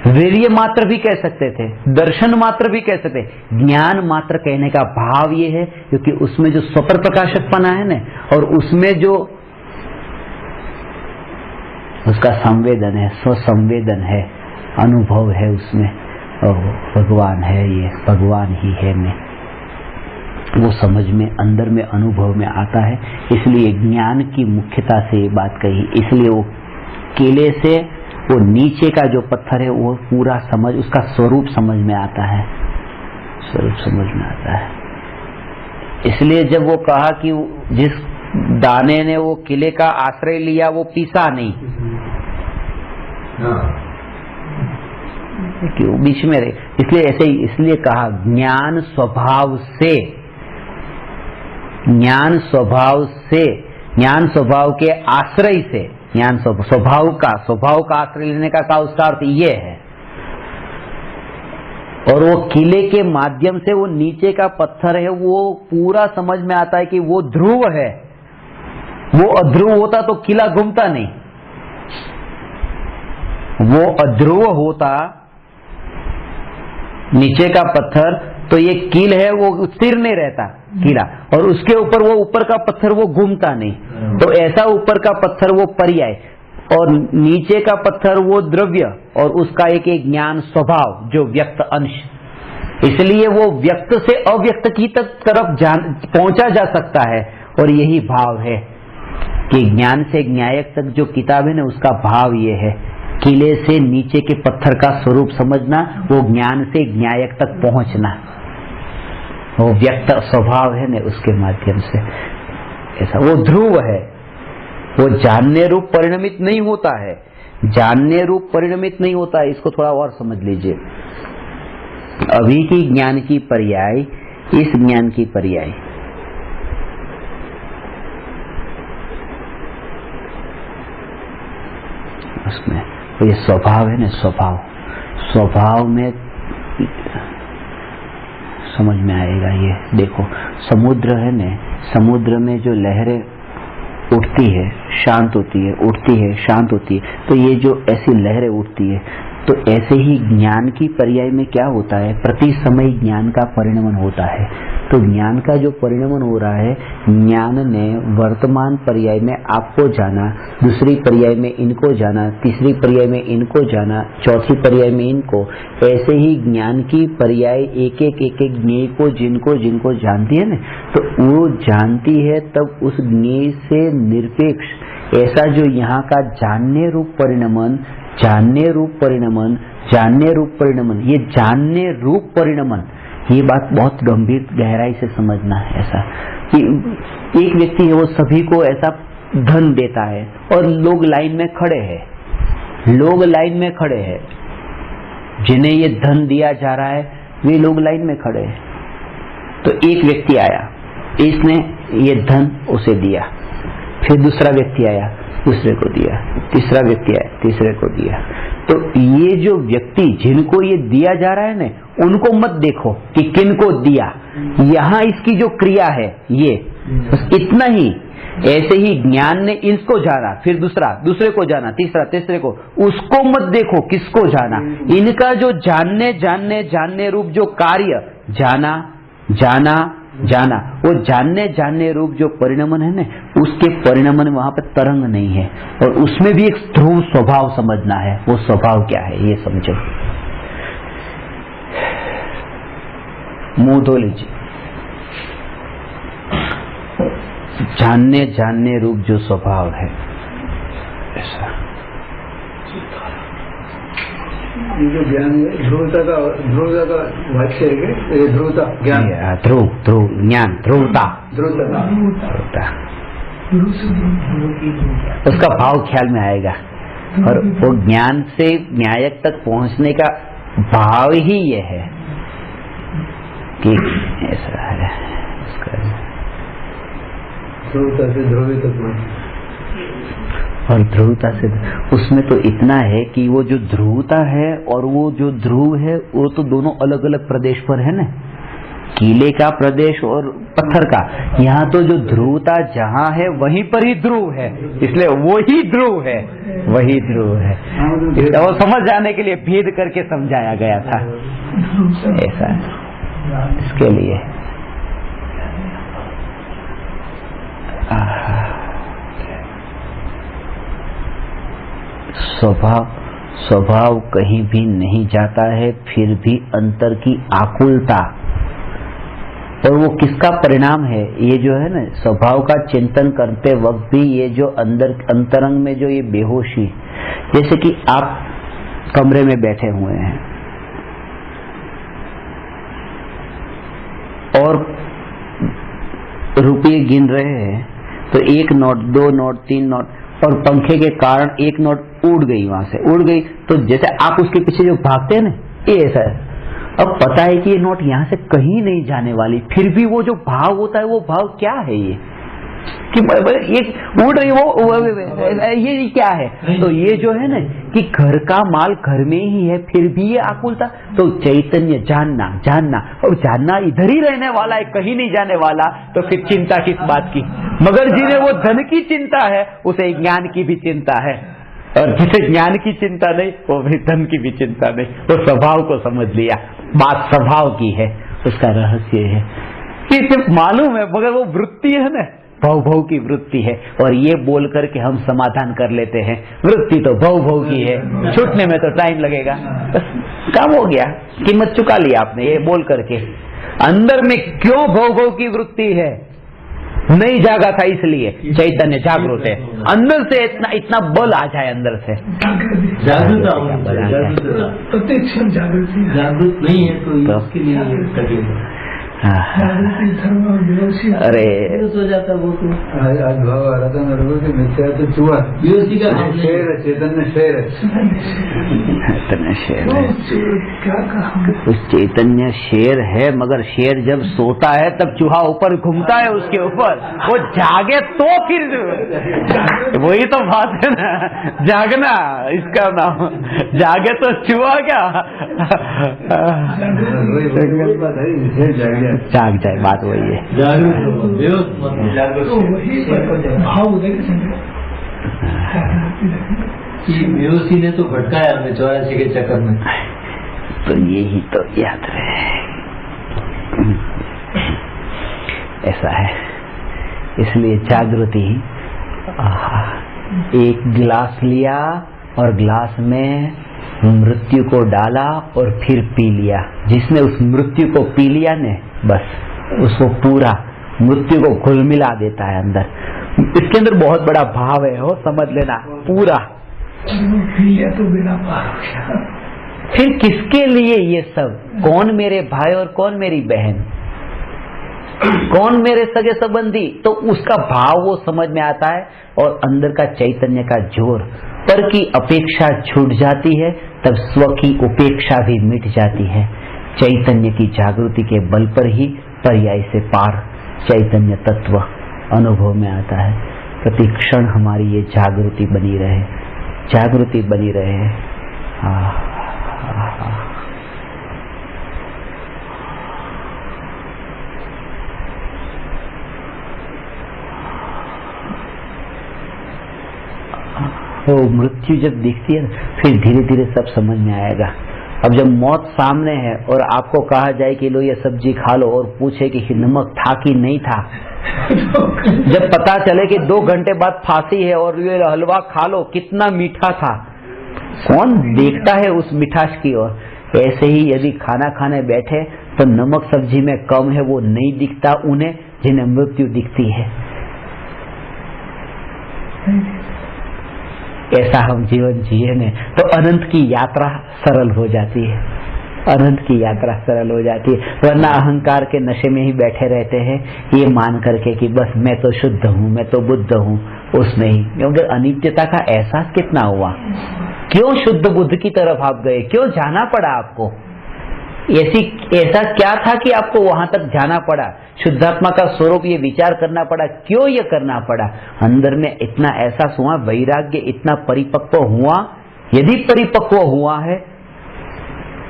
वीर्य मात्र भी कह सकते थे, दर्शन मात्र भी कह सकते। ज्ञान मात्र कहने का भाव ये है क्योंकि उसमें जो स्वपर प्रकाशकपना है ना, और उसमें जो उसका संवेदन है, स्वसंवेदन है, अनुभव है उसमें, और भगवान है, ये भगवान ही है मैं, वो समझ में अंदर में अनुभव में आता है। इसलिए ज्ञान की मुख्यता से ये बात कही। इसलिए वो किले से वो नीचे का जो पत्थर है वो पूरा समझ, उसका स्वरूप समझ में आता है, स्वरूप समझ में आता है। इसलिए जब वो कहा कि जिस दाने ने वो किले का आश्रय लिया वो पीसा नहीं, क्यों बीच में रहे, इसलिए ऐसे ही इसलिए कहा ज्ञान स्वभाव से, ज्ञान स्वभाव के आश्रय से, ज्ञान स्वभाव का आश्रय लेने का उसका अर्थ ये है। और वो किले के माध्यम से वो नीचे का पत्थर है वो पूरा समझ में आता है कि वो ध्रुव है। वो अध्रुव होता तो किला घूमता नहीं, वो अध्रुव होता नीचे का पत्थर तो ये कील है वो स्थिर नहीं रहता किला, और उसके ऊपर वो ऊपर का पत्थर वो घूमता नहीं। तो ऐसा ऊपर का पत्थर वो पर्याय और नीचे का पत्थर वो द्रव्य और उसका एक ज्ञान स्वभाव जो व्यक्त अंश। इसलिए वो व्यक्त से अव्यक्त की तरफ पहुंचा जा सकता है। और यही भाव है कि ज्ञान से न्यायक तक जो किताब है ना उसका भाव ये है, किले से नीचे के पत्थर का स्वरूप समझना, वो ज्ञान से न्यायक तक पहुंचना, वो व्यक्त स्वभाव है ना उसके माध्यम से। ऐसा वो ध्रुव है, वो जानने रूप परिणमित नहीं होता है, जानने रूप परिणमित नहीं होता है। इसको थोड़ा और समझ लीजिए। अभी की ज्ञान की पर्याय, इस ज्ञान की पर्याय उसमें तो ये स्वभाव है ना, स्वभाव में समझ में आएगा। ये देखो समुद्र है ना, समुद्र में जो लहरें उठती है शांत होती है, उठती है शांत होती है, तो ये जो ऐसी लहरें उठती है, तो ऐसे ही ज्ञान की पर्याय में क्या होता है, प्रति समय ज्ञान का परिणमन होता है। तो ज्ञान का जो परिणमन हो रहा है, ज्ञान ने वर्तमान पर्याय में आपको जाना, दूसरी पर्याय में इनको जाना, तीसरी पर्याय में इनको जाना, चौथी पर्याय में इनको, ऐसे ही ज्ञान की पर्याय एक एक ज्ञेय को जिनको जिनको जानती है ना, तो वो जानती है तब उस ज्ञेय से निरपेक्ष ऐसा जो यहाँ का जानने रूप परिणमन, जानने रूप परिणमन, जानने रूप परिणमन, ये जानने रूप परिणमन, ये बात बहुत गंभीर गहराई से समझना है। ऐसा कि एक व्यक्ति है वो सभी को ऐसा धन देता है और लोग लाइन में खड़े हैं, लोग लाइन में खड़े हैं, जिन्हें ये धन दिया जा रहा है वे लोग लाइन में खड़े हैं। तो एक व्यक्ति आया, इसने ये धन उसे दिया, फिर दूसरा व्यक्ति आया, दूसरे को दिया, तीसरा व्यक्ति आया, तीसरे को दिया। तो ये जो व्यक्ति जिनको ये दिया जा रहा है ना, उनको मत देखो कि किनको दिया, यहाँ इसकी जो क्रिया है ये बस इतना ही। ऐसे ही ज्ञान ने इसको जाना, फिर दूसरा, दूसरे को जाना, तीसरा, तीसरे को, उसको मत देखो किसको जाना। इनका जो जानने जानने जानने रूप जो कार्य, जाना जाना जाना, वो जानने जानने रूप जो परिणमन है ना, उसके परिणमन वहां पर तरंग नहीं है, और उसमें भी एक ध्रुव स्वभाव समझना है। वो स्वभाव क्या है ये समझो। मुंह धो लीजिए। जानने जानने रूप जो स्वभाव है ऐसा, ये जो ज्ञान है ध्रुवता का वाच्य है क्या? ये ध्रुवता ज्ञान, ध्रुव ज्ञान, ध्रुवता, उसका भाव ख्याल में आएगा। और वो ज्ञान से न्यायक तक पहुंचने का भाव ही ये है कि ऐसा है। ध्रुवता से ध्रुवी तक, और ध्रुवता से उसमें तो इतना है कि वो जो ध्रुवता है और वो जो ध्रुव है वो तो दोनों अलग अलग प्रदेश पर है ना, किले का प्रदेश और पत्थर का। यहाँ तो जो ध्रुवता जहाँ है वहीं पर ही ध्रुव है, इसलिए वो ही ध्रुव है, वही ध्रुव है। वो समझ जाने के लिए भेद करके समझाया गया था, ऐसा इसके लिए। स्वभाव कहीं भी नहीं जाता है, फिर भी अंतर की आकुलता, और वो किसका परिणाम है? ये जो है ना स्वभाव का चिंतन करते वक्त भी ये जो अंतरंग में जो ये बेहोशी, जैसे कि आप कमरे में बैठे हुए हैं और रुपये गिन रहे हैं, तो 1 नोट, 2 नोट, 3 नोट, और पंखे के कारण 1 नोट उड़ गई, वहां से उड़ गई, तो जैसे आप उसके पीछे जो भागते हैं ना, ये ऐसा है। अब पता है कि ये नोट यहाँ से कहीं नहीं जाने वाली, फिर भी वो जो भाव होता है वो भाव क्या है? ये कि ये उड़ रही वो ये क्या है। तो ये जो है ना कि घर का माल घर में ही है, फिर भी ये आकुलता। तो चैतन्य जानना जानना और जानना इधर ही रहने वाला है, कहीं नहीं जाने वाला, तो फिर चिंता किस बात की। मगर जिन्हें वो धन की चिंता है उसे ज्ञान की भी चिंता है, और जिसे ज्ञान की चिंता नहीं वो भी धन की भी चिंता नहीं। वो स्वभाव को समझ लिया, बात स्वभाव की है, उसका रहस्य है कि सिर्फ मालूम है, मगर वो वृत्ति है ना, भव भव की वृत्ति है। और ये बोल करके हम समाधान कर लेते हैं, वृत्ति तो भव भव की है, छूटने में तो टाइम लगेगा, बस काम हो गया, कीमत चुका लिया आपने ये बोल करके। अंदर में क्यों भव भव की वृत्ति है? नहीं जागा था इसलिए। चैतन्य जागृत है, अंदर से इतना बल आ जाए, अंदर से जागरूकता प्रत्यक्ष जागरूक नहीं है तो इसके लिए तकलीफ। अरे हो जाता वो तो आज भाव आ रहा था मेरे को कि मिथ्या तो चूहा, शेर है, चैतन्य शेर है। चैतन्य शेर है, क्या कहा? उस चैतन्य शेर है, मगर शेर जब सोता है तब चूहा ऊपर घूमता है उसके ऊपर, वो जागे तो फिर वही तो बात है ना, जागना इसका नाम, जागे तो चूहा क्या जाग जाए, बात वही है। बेहोशी ने तो भटकाया हमें 84 के चक्कर में, तो यही तो याद रहे, ऐसा है। इसलिए जागृति, एक गिलास लिया और गिलास में मृत्यु को डाला और फिर पी लिया। जिसने उस मृत्यु को पी लिया ने, बस उसको पूरा मृत्यु को घुल मिला देता है अंदर। इसके अंदर बहुत बड़ा भाव है, हो समझ लेना, पूरा पी लिया तो बिना पार हो गया। फिर किसके लिए ये सब? कौन मेरे भाई और कौन मेरी बहन, कौन मेरे सगे संबंधी, तो उसका भाव वो समझ में आता है। और अंदर का चैतन्य का जोर, पर की अपेक्षा छूट जाती है, तब स्व की उपेक्षा भी मिट जाती है। चैतन्य की जागृति के बल पर ही पर्याय से पार चैतन्य तत्व अनुभव में आता है। प्रति क्षण हमारी ये जागृति बनी रहे, जागृति बनी रहे। वो मृत्यु जब दिखती है फिर धीरे धीरे सब समझ में आएगा। अब जब मौत सामने है और आपको कहा जाए कि लो ये सब्जी खा लो, और पूछे कि नमक था कि नहीं था, जब पता चले कि 2 घंटे बाद फांसी है और ये हलवा खा लो कितना मीठा था, कौन देखता है उस मिठास की ओर? ऐसे ही यदि खाना खाने बैठे तो नमक सब्जी में कम है वो नहीं दिखता उन्हें जिन्हें मृत्यु दिखती है। ऐसा हम जीवन जिए ने तो अनंत की यात्रा सरल हो जाती है, अनंत की यात्रा सरल हो जाती है। वरना अहंकार के नशे में ही बैठे रहते हैं, ये मान करके कि बस मैं तो शुद्ध हूँ, मैं तो बुद्ध हूँ, उसमें ही। क्योंकि अनित्यता का एहसास कितना हुआ, क्यों शुद्ध बुद्ध की तरफ आप गए, क्यों जाना पड़ा आपको? ऐसा क्या था कि आपको वहां तक जाना पड़ा? शुद्धात्मा का स्वरूप ये विचार करना पड़ा, क्यों ये करना पड़ा? अंदर में इतना एहसास हुआ, वैराग्य इतना परिपक्व हुआ। यदि परिपक्व हुआ है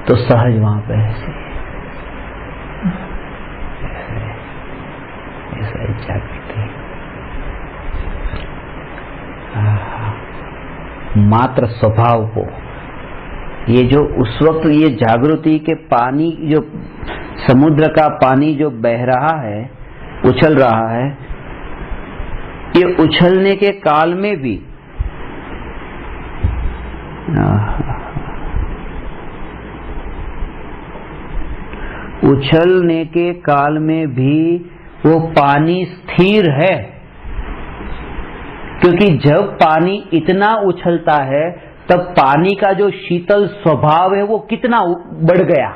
तो सहज वहां पे ऐसा इच्छा करते मात्र स्वभाव को, ये जो उस वक्त ये जागृति के पानी, जो समुद्र का पानी जो बह रहा है, उछल रहा है, ये उछलने के काल में भी उछलने के काल में भी वो पानी स्थिर है। क्योंकि जब पानी इतना उछलता है तब पानी का जो शीतल स्वभाव है वो कितना बढ़ गया।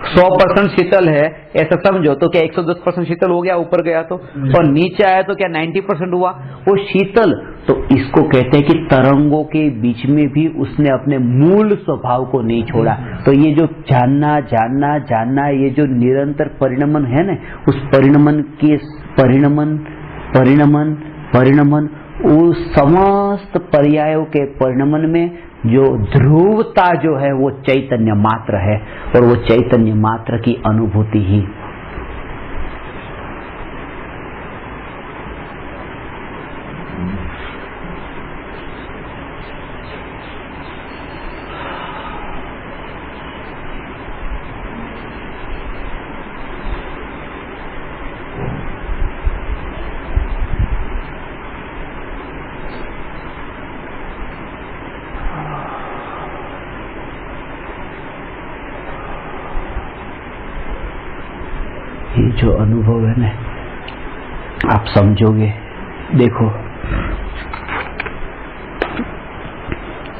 100% शीतल है ऐसा समझो तो क्या 110% शीतल हो गया ऊपर गया तो, और नीचे आया तो क्या 90% हुआ वो शीतल। तो इसको कहते हैं कि तरंगों के बीच में भी उसने अपने मूल स्वभाव को नहीं छोड़ा। तो ये जो जानना जानना जानना, ये जो निरंतर परिणमन है ना, उस परिणमन के परिणमन परिणमन परिणमन उस समस्त पर्यायों के परिणमन में जो ध्रुवता जो है वो चैतन्य मात्र है, और वो चैतन्य मात्र की अनुभूति ही जो अनुभव है ना, आप समझोगे। देखो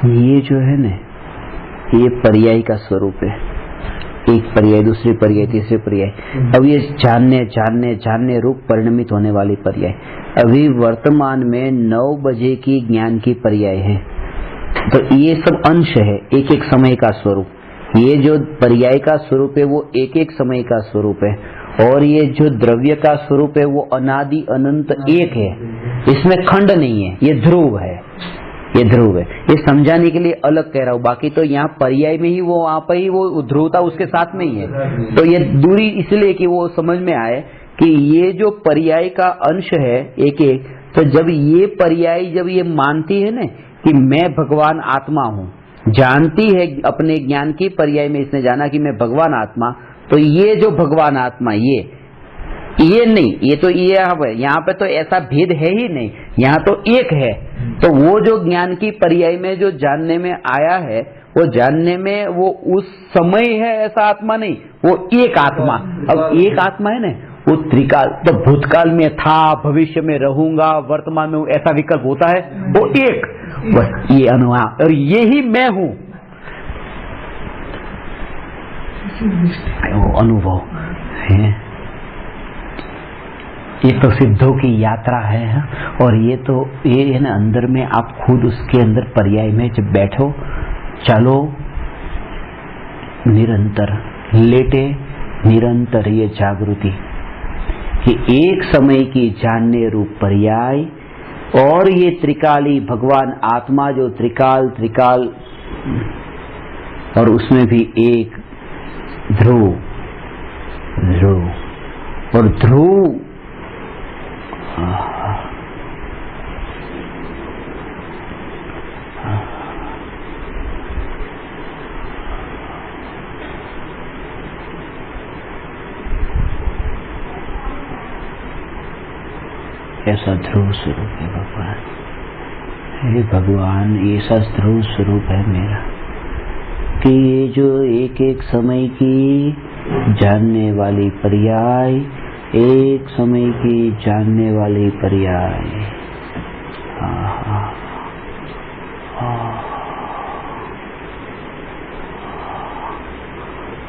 ये जो है ना, ये पर्याय का स्वरूप है, एक पर्याय दूसरी पर्याय तीसरे पर्याय। अब ये जानने जानने जानने रूप परिणमित होने वाली पर्याय अभी वर्तमान में 9 बजे की ज्ञान की पर्याय है। तो ये सब अंश है, एक एक समय का स्वरूप। ये जो पर्याय का स्वरूप है वो एक एक समय का स्वरूप है, और ये जो द्रव्य का स्वरूप है वो अनादि अनंत एक है, इसमें खंड नहीं है, ये ध्रुव है, ये ध्रुव है। ये समझाने के लिए अलग कह रहा हूँ, बाकी तो यहाँ पर्याय में ही वो वहां पर ही वो ध्रुवता उसके साथ में ही है। तो ये दूरी इसलिए कि वो समझ में आए कि ये जो पर्याय का अंश है एक एक, तो जब ये पर्याय जब ये मानती है ना कि मैं भगवान आत्मा हूँ, जानती है अपने ज्ञान की पर्याय में इसने जाना कि मैं भगवान आत्मा, तो ये जो भगवान आत्मा ये नहीं, ये तो ये यहाँ पे तो ऐसा भेद है ही नहीं, यहाँ तो एक है। तो वो जो ज्ञान की पर्याय में जो जानने में आया है, वो जानने में वो उस समय है ऐसा आत्मा नहीं, वो एक आत्मा। अब एक आत्मा है ना, वो त्रिकाल, तो भूतकाल में था, भविष्य में रहूंगा, वर्तमान में ऐसा विकल्प होता है, वो एक, बस ये अनुभव, और ये ही मैं हूं, वो अनुभव है। ये तो सिद्धों की यात्रा है, और ये तो ये है ना, अंदर में आप खुद उसके अंदर पर्याय में जब बैठो, चलो निरंतर, लेटे निरंतर ये जागृति कि एक समय की जानने रूप पर्याय, और ये त्रिकाली भगवान आत्मा जो त्रिकाल त्रिकाल, और उसमें भी एक ध्रुव ध्रुव, और ध्रुव ऐसा ध्रुव स्वरूप है भगवान। हे भगवान, ऐसा ध्रुव स्वरूप है मेरा कि ये जो एक एक समय की जानने वाली पर्याय, एक समय की जानने वाली पर्याय,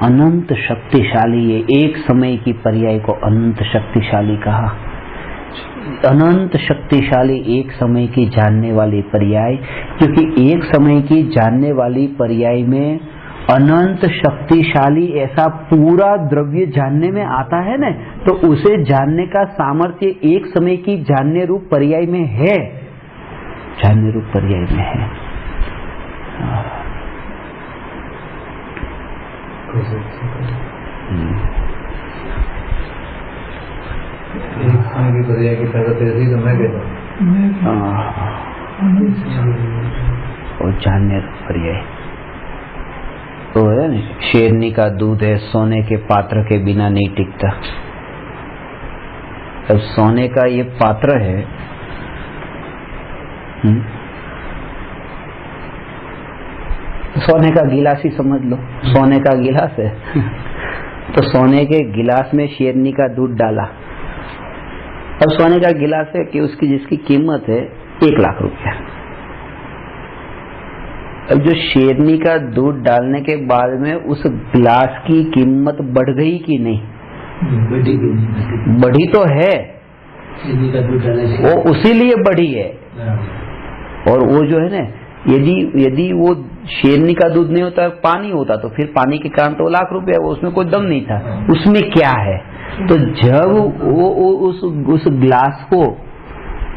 अनंत शक्तिशाली है। एक समय की पर्याय को अनंत शक्तिशाली कहा, अनंत शक्तिशाली एक समय की जानने वाली पर्याय, क्योंकि एक समय की जानने वाली पर्याय में अनंत शक्तिशाली ऐसा पूरा द्रव्य जानने में आता है ना, तो उसे जानने का सामर्थ्य एक समय की जानने रूप पर्याय में है, जानने रूप पर्याय में है। एक समय की पर्याय की ताकत ऐसी तो मैं कहता हूँ, और जानने रूप पर्याय तो है ना, शेरनी का दूध है, सोने के पात्र के बिना नहीं टिकता। अब सोने का ये पात्र है, सोने का गिलास ही समझ लो, सोने का गिलास है तो सोने के गिलास में शेरनी का दूध डाला। अब सोने का गिलास है कि उसकी जिसकी कीमत है 1 लाख रुपया। अब जो शेरनी का दूध डालने के बाद में उस गिलास की कीमत बढ़ गई कि नहीं? बढ़ी तो है, वो उसी लिए बढ़ी है। और वो जो है ना, यदि वो शेरनी का दूध नहीं होता, पानी होता, तो फिर पानी के कारण तो 1 लाख रुपया, वो उसमें कोई दम नहीं था। उसमें क्या है? तो जब वो उस गिलास को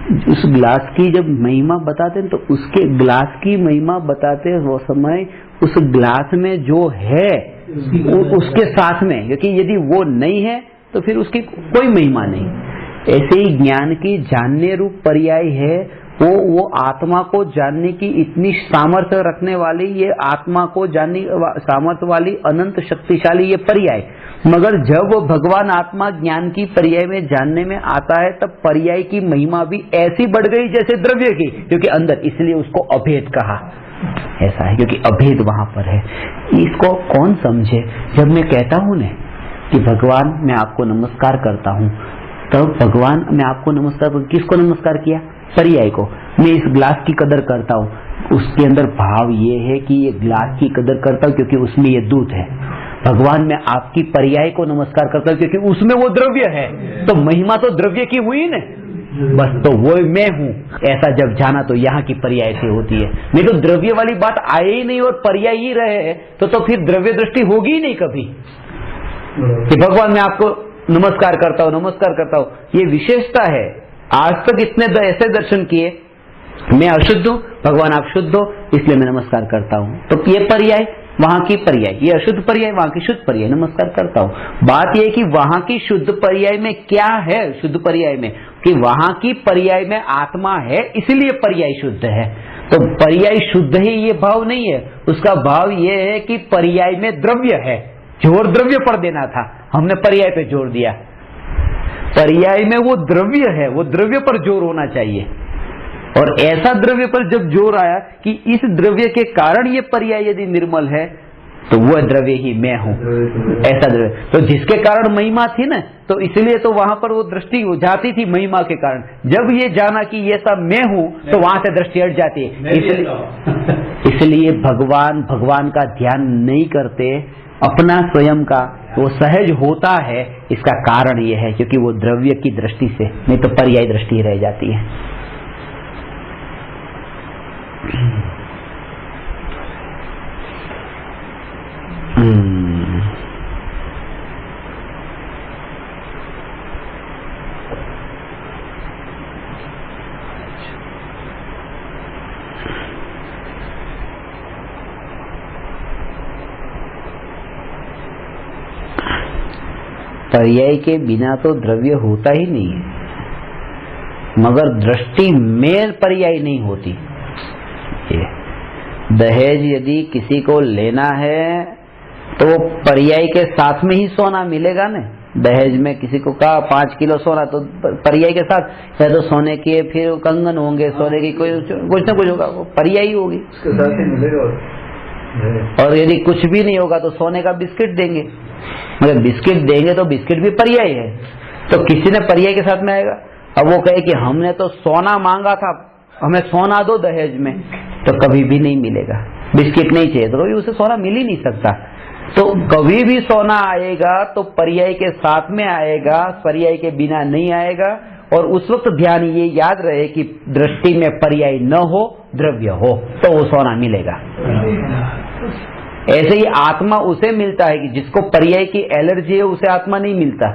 उस ग्लास की जब महिमा बताते हैं तो उसके ग्लास की महिमा बताते हैं वो समय उस ग्लास में जो है उसके साथ में, क्योंकि यदि वो नहीं है तो फिर उसकी कोई महिमा नहीं। ऐसे ही ज्ञान की जानने रूप पर्याय है वो आत्मा को जानने की इतनी सामर्थ्य रखने वाली, ये आत्मा को जानने सामर्थ्य वाली अनंत शक्तिशाली ये पर्याय। मगर जब वो भगवान आत्मा ज्ञान की पर्याय में जानने में आता है तब पर्याय की महिमा भी ऐसी बढ़ गई जैसे द्रव्य की, क्योंकि अंदर, इसलिए उसको अभेद कहा। ऐसा है क्योंकि अभेद वहां पर है। इसको कौन समझे? जब मैं कहता हूं ना कि भगवान मैं आपको नमस्कार करता हूं, तब भगवान मैं आपको नमस्कार, किसको नमस्कार किया? पर्याय को। मैं इस ग्लास की कदर करता हूँ, उसके अंदर भाव ये है कि ये ग्लास की कदर करता हूँ क्योंकि उसमें ये दूध है। भगवान मैं आपकी पर्याय को नमस्कार करता हूँ क्योंकि उसमें वो द्रव्य है। तो महिमा तो द्रव्य की हुई ना, बस तो वो मैं हूँ ऐसा जब जाना तो यहाँ की पर्याय से होती है। नहीं तो द्रव्य वाली बात आए ही नहीं और पर्याय ही रहे तो फिर द्रव्य दृष्टि होगी ही नहीं कभी कि भगवान मैं आपको नमस्कार करता हूँ, नमस्कार करता हूँ। ये विशेषता है। आज तक इतने ऐसे दर्शन किए, मैं अशुद्ध हूँ, भगवान आप शुद्ध हो, इसलिए मैं नमस्कार करता हूँ। तो ये पर्याय, वहां की पर्याय, ये अशुद्ध पर्याय, वहां की शुद्ध पर्याय, नमस्कार करता हूँ। बात यह कि वहां की शुद्ध पर्याय में क्या है? शुद्ध पर्याय में कि वहां की पर्याय में आत्मा है, इसलिए पर्याय शुद्ध है। तो पर्याय शुद्ध ही ये भाव नहीं है, उसका भाव ये है कि पर्याय में द्रव्य है। जोर द्रव्य पर देना था, हमने पर्याय पे जोर दिया। पर्याय में वो द्रव्य है, वो द्रव्य पर जोर होना चाहिए। और ऐसा द्रव्य पर जब जोर आया कि इस द्रव्य के कारण ये पर्याय यदि निर्मल है तो वह द्रव्य ही मैं हूं, ऐसा द्रव्य। तो जिसके कारण महिमा थी ना, तो इसलिए तो वहां पर वो दृष्टि हो जाती थी महिमा के कारण। जब ये जाना कि ये सब मैं हूं तो वहां से दृष्टि हट जाती है। इसलिए भगवान का ध्यान नहीं करते, अपना स्वयं का वो सहज होता है। इसका कारण यह है क्योंकि वो द्रव्य की दृष्टि से, नहीं तो पर्याय दृष्टि रह जाती है। पर्याय के बिना तो द्रव्य होता ही नहीं है, मगर दृष्टि में पर्याय नहीं होती। दहेज यदि किसी को लेना है तो पर्याय के साथ में ही सोना मिलेगा ना। दहेज में किसी को कहा 5 किलो सोना, तो पर्याय के साथ या तो सोने के फिर कंगन होंगे, सोने की कोई कुछ ना कुछ होगा, वो पर्याय होगी, उसके साथ ही मिलेगा। और यदि कुछ भी नहीं होगा तो सोने का बिस्किट देंगे, मगर बिस्किट देंगे तो बिस्किट भी पर्याय है। तो किसी ने पर्याय के साथ में आएगा। अब वो कहे कि हमने तो सोना मांगा था, हमें सोना दो दहेज में, तो कभी भी नहीं मिलेगा। बिस्किट नहीं चाहिए तो कभी उसे सोना मिल ही नहीं सकता। तो कभी भी सोना आएगा तो पर्याय के साथ में आएगा, पर्याय के बिना नहीं आएगा। और उस वक्त ध्यान ये याद रहे कि दृष्टि में पर्याय न हो, द्रव्य हो, तो वो सोना मिलेगा। ऐसे ही आत्मा उसे मिलता है कि जिसको पर्याय की एलर्जी है, उसे आत्मा नहीं मिलता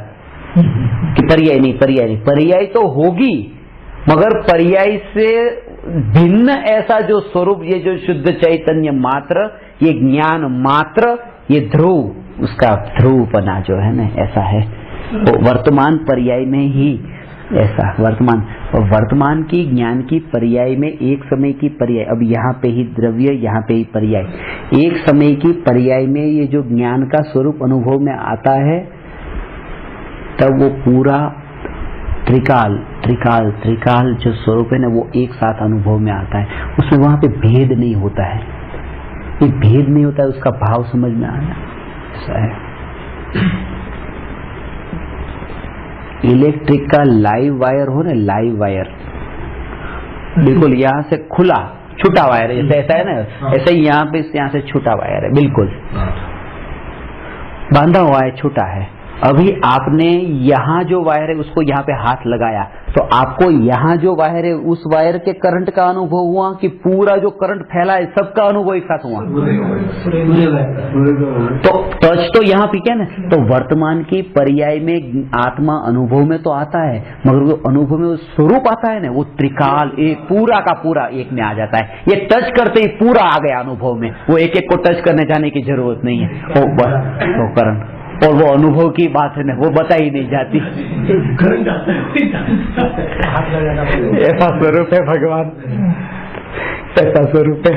कि पर्याय नहीं, पर्याय नहीं। पर्याय तो होगी, मगर पर्याय से भिन्न ऐसा जो स्वरूप, ये जो शुद्ध चैतन्य मात्र, ये ज्ञान मात्र, ये ध्रुव, उसका ध्रुवपना जो है ना, ऐसा है। तो वर्तमान पर्याय में ही ऐसा वर्तमान की ज्ञान की पर्याय में एक समय की पर्याय, अब यहाँ पे ही द्रव्य, यहाँ पे ही पर्याय, एक समय की पर्याय में ये जो ज्ञान का स्वरूप अनुभव में आता है, तब वो पूरा त्रिकाल जो स्वरूप है ना, वो एक साथ अनुभव में आता है। उसमें वहां पे भेद नहीं होता है, ये भेद नहीं होता है, उसका भाव समझ में आना ऐसा है। इलेक्ट्रिक का लाइव वायर हो ना, लाइव वायर बिल्कुल यहाँ से खुला छूटा वायर, जैसे ऐसा है ना, ऐसे ही यहाँ पे यहाँ से छूटा वायर है, बिल्कुल बांधा हुआ है, छूटा है। अभी आपने यहाँ जो वायर है उसको यहाँ पे हाथ लगाया तो आपको यहाँ जो वायर है उस वायर के करंट का अनुभव हुआ कि पूरा जो करंट फैला है सबका अनुभव एक साथ हुआ? तो टच तो यहाँ पे क्या ना, तो वर्तमान की पर्याय में आत्मा अनुभव में तो आता है, मगर वो अनुभव में वो स्वरूप आता है ना, वो त्रिकाल एक पूरा का पूरा एक में आ जाता है। ये टच करते ही पूरा आ गया अनुभव में, वो एक एक को टच करने जाने की जरूरत नहीं है। वो करंट और वो अनुभव की बात है ना, वो बताई नहीं जाती। ऐसा स्वरूप है भगवान, ऐसा स्वरूप है,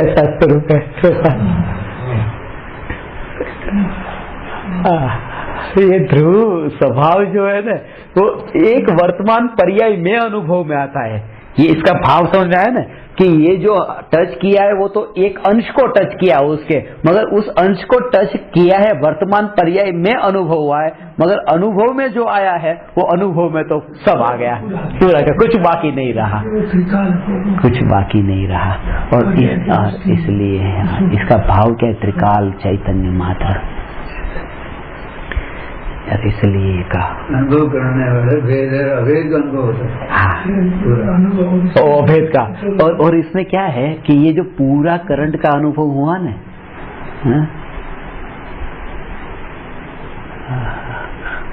ऐसा स्वरूप है। ये ध्रुव स्वभाव जो है ना, वो एक वर्तमान पर्याय में अनुभव में आता है। ये इसका भाव समझ में आया ना कि ये जो टच किया है वो तो एक अंश को टच किया उसके, मगर उस अंश को टच किया है वर्तमान पर्याय में अनुभव हुआ है, मगर अनुभव में जो आया है वो अनुभव में तो सब आ गया पूरा का, कुछ बाकी नहीं रहा, कुछ बाकी नहीं रहा। और इसलिए इसका भाव क्या है? त्रिकाल चैतन्य मात्र। इसलिए कहा अनुभव करने वाले भेद है, अभेद अनुभव होता है। हाँ, अभेद का। और इसमें क्या है कि ये जो पूरा करंट का अनुभव हुआ ना,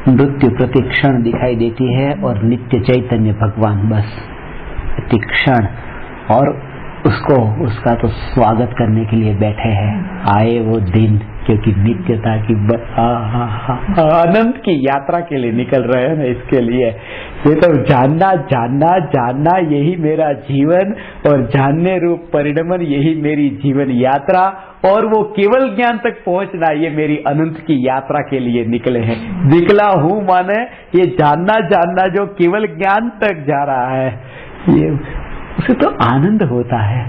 मृत्यु प्रतिक्षण दिखाई देती है और नित्य चैतन्य भगवान बस प्रतिक्षण, और उसका तो स्वागत करने के लिए बैठे हैं। आए वो दिन, क्योंकि नित्यता की अनंत की यात्रा के लिए निकल रहे हैं ना, इसके लिए ये तो जानना जानना जानना, यही मेरा जीवन, और जानने रूप परिणमन यही मेरी जीवन यात्रा, और वो केवल ज्ञान तक पहुंचना ये मेरी अनंत की यात्रा के लिए निकले हैं। निकला हूं माने ये जानना जानना जो केवल ज्ञान तक जा रहा है, ये उसे तो आनंद होता है।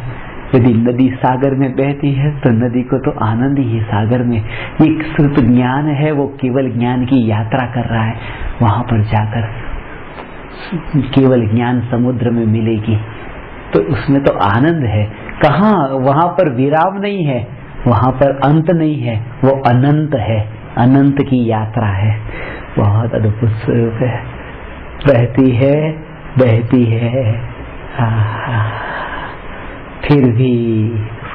यदि नदी सागर में बहती है तो नदी को तो आनंद ही है सागर में। एक श्रुत ज्ञान है, वो केवल ज्ञान की यात्रा कर रहा है, वहां पर जाकर केवल ज्ञान समुद्र में मिलेगी तो उसमें तो आनंद है। कहाँ? वहां पर विराम नहीं है, वहां पर अंत नहीं है, वो अनंत है, अनंत की यात्रा है। बहुत अद्भुत स्वरूप है, बहती है बहती है, फिर भी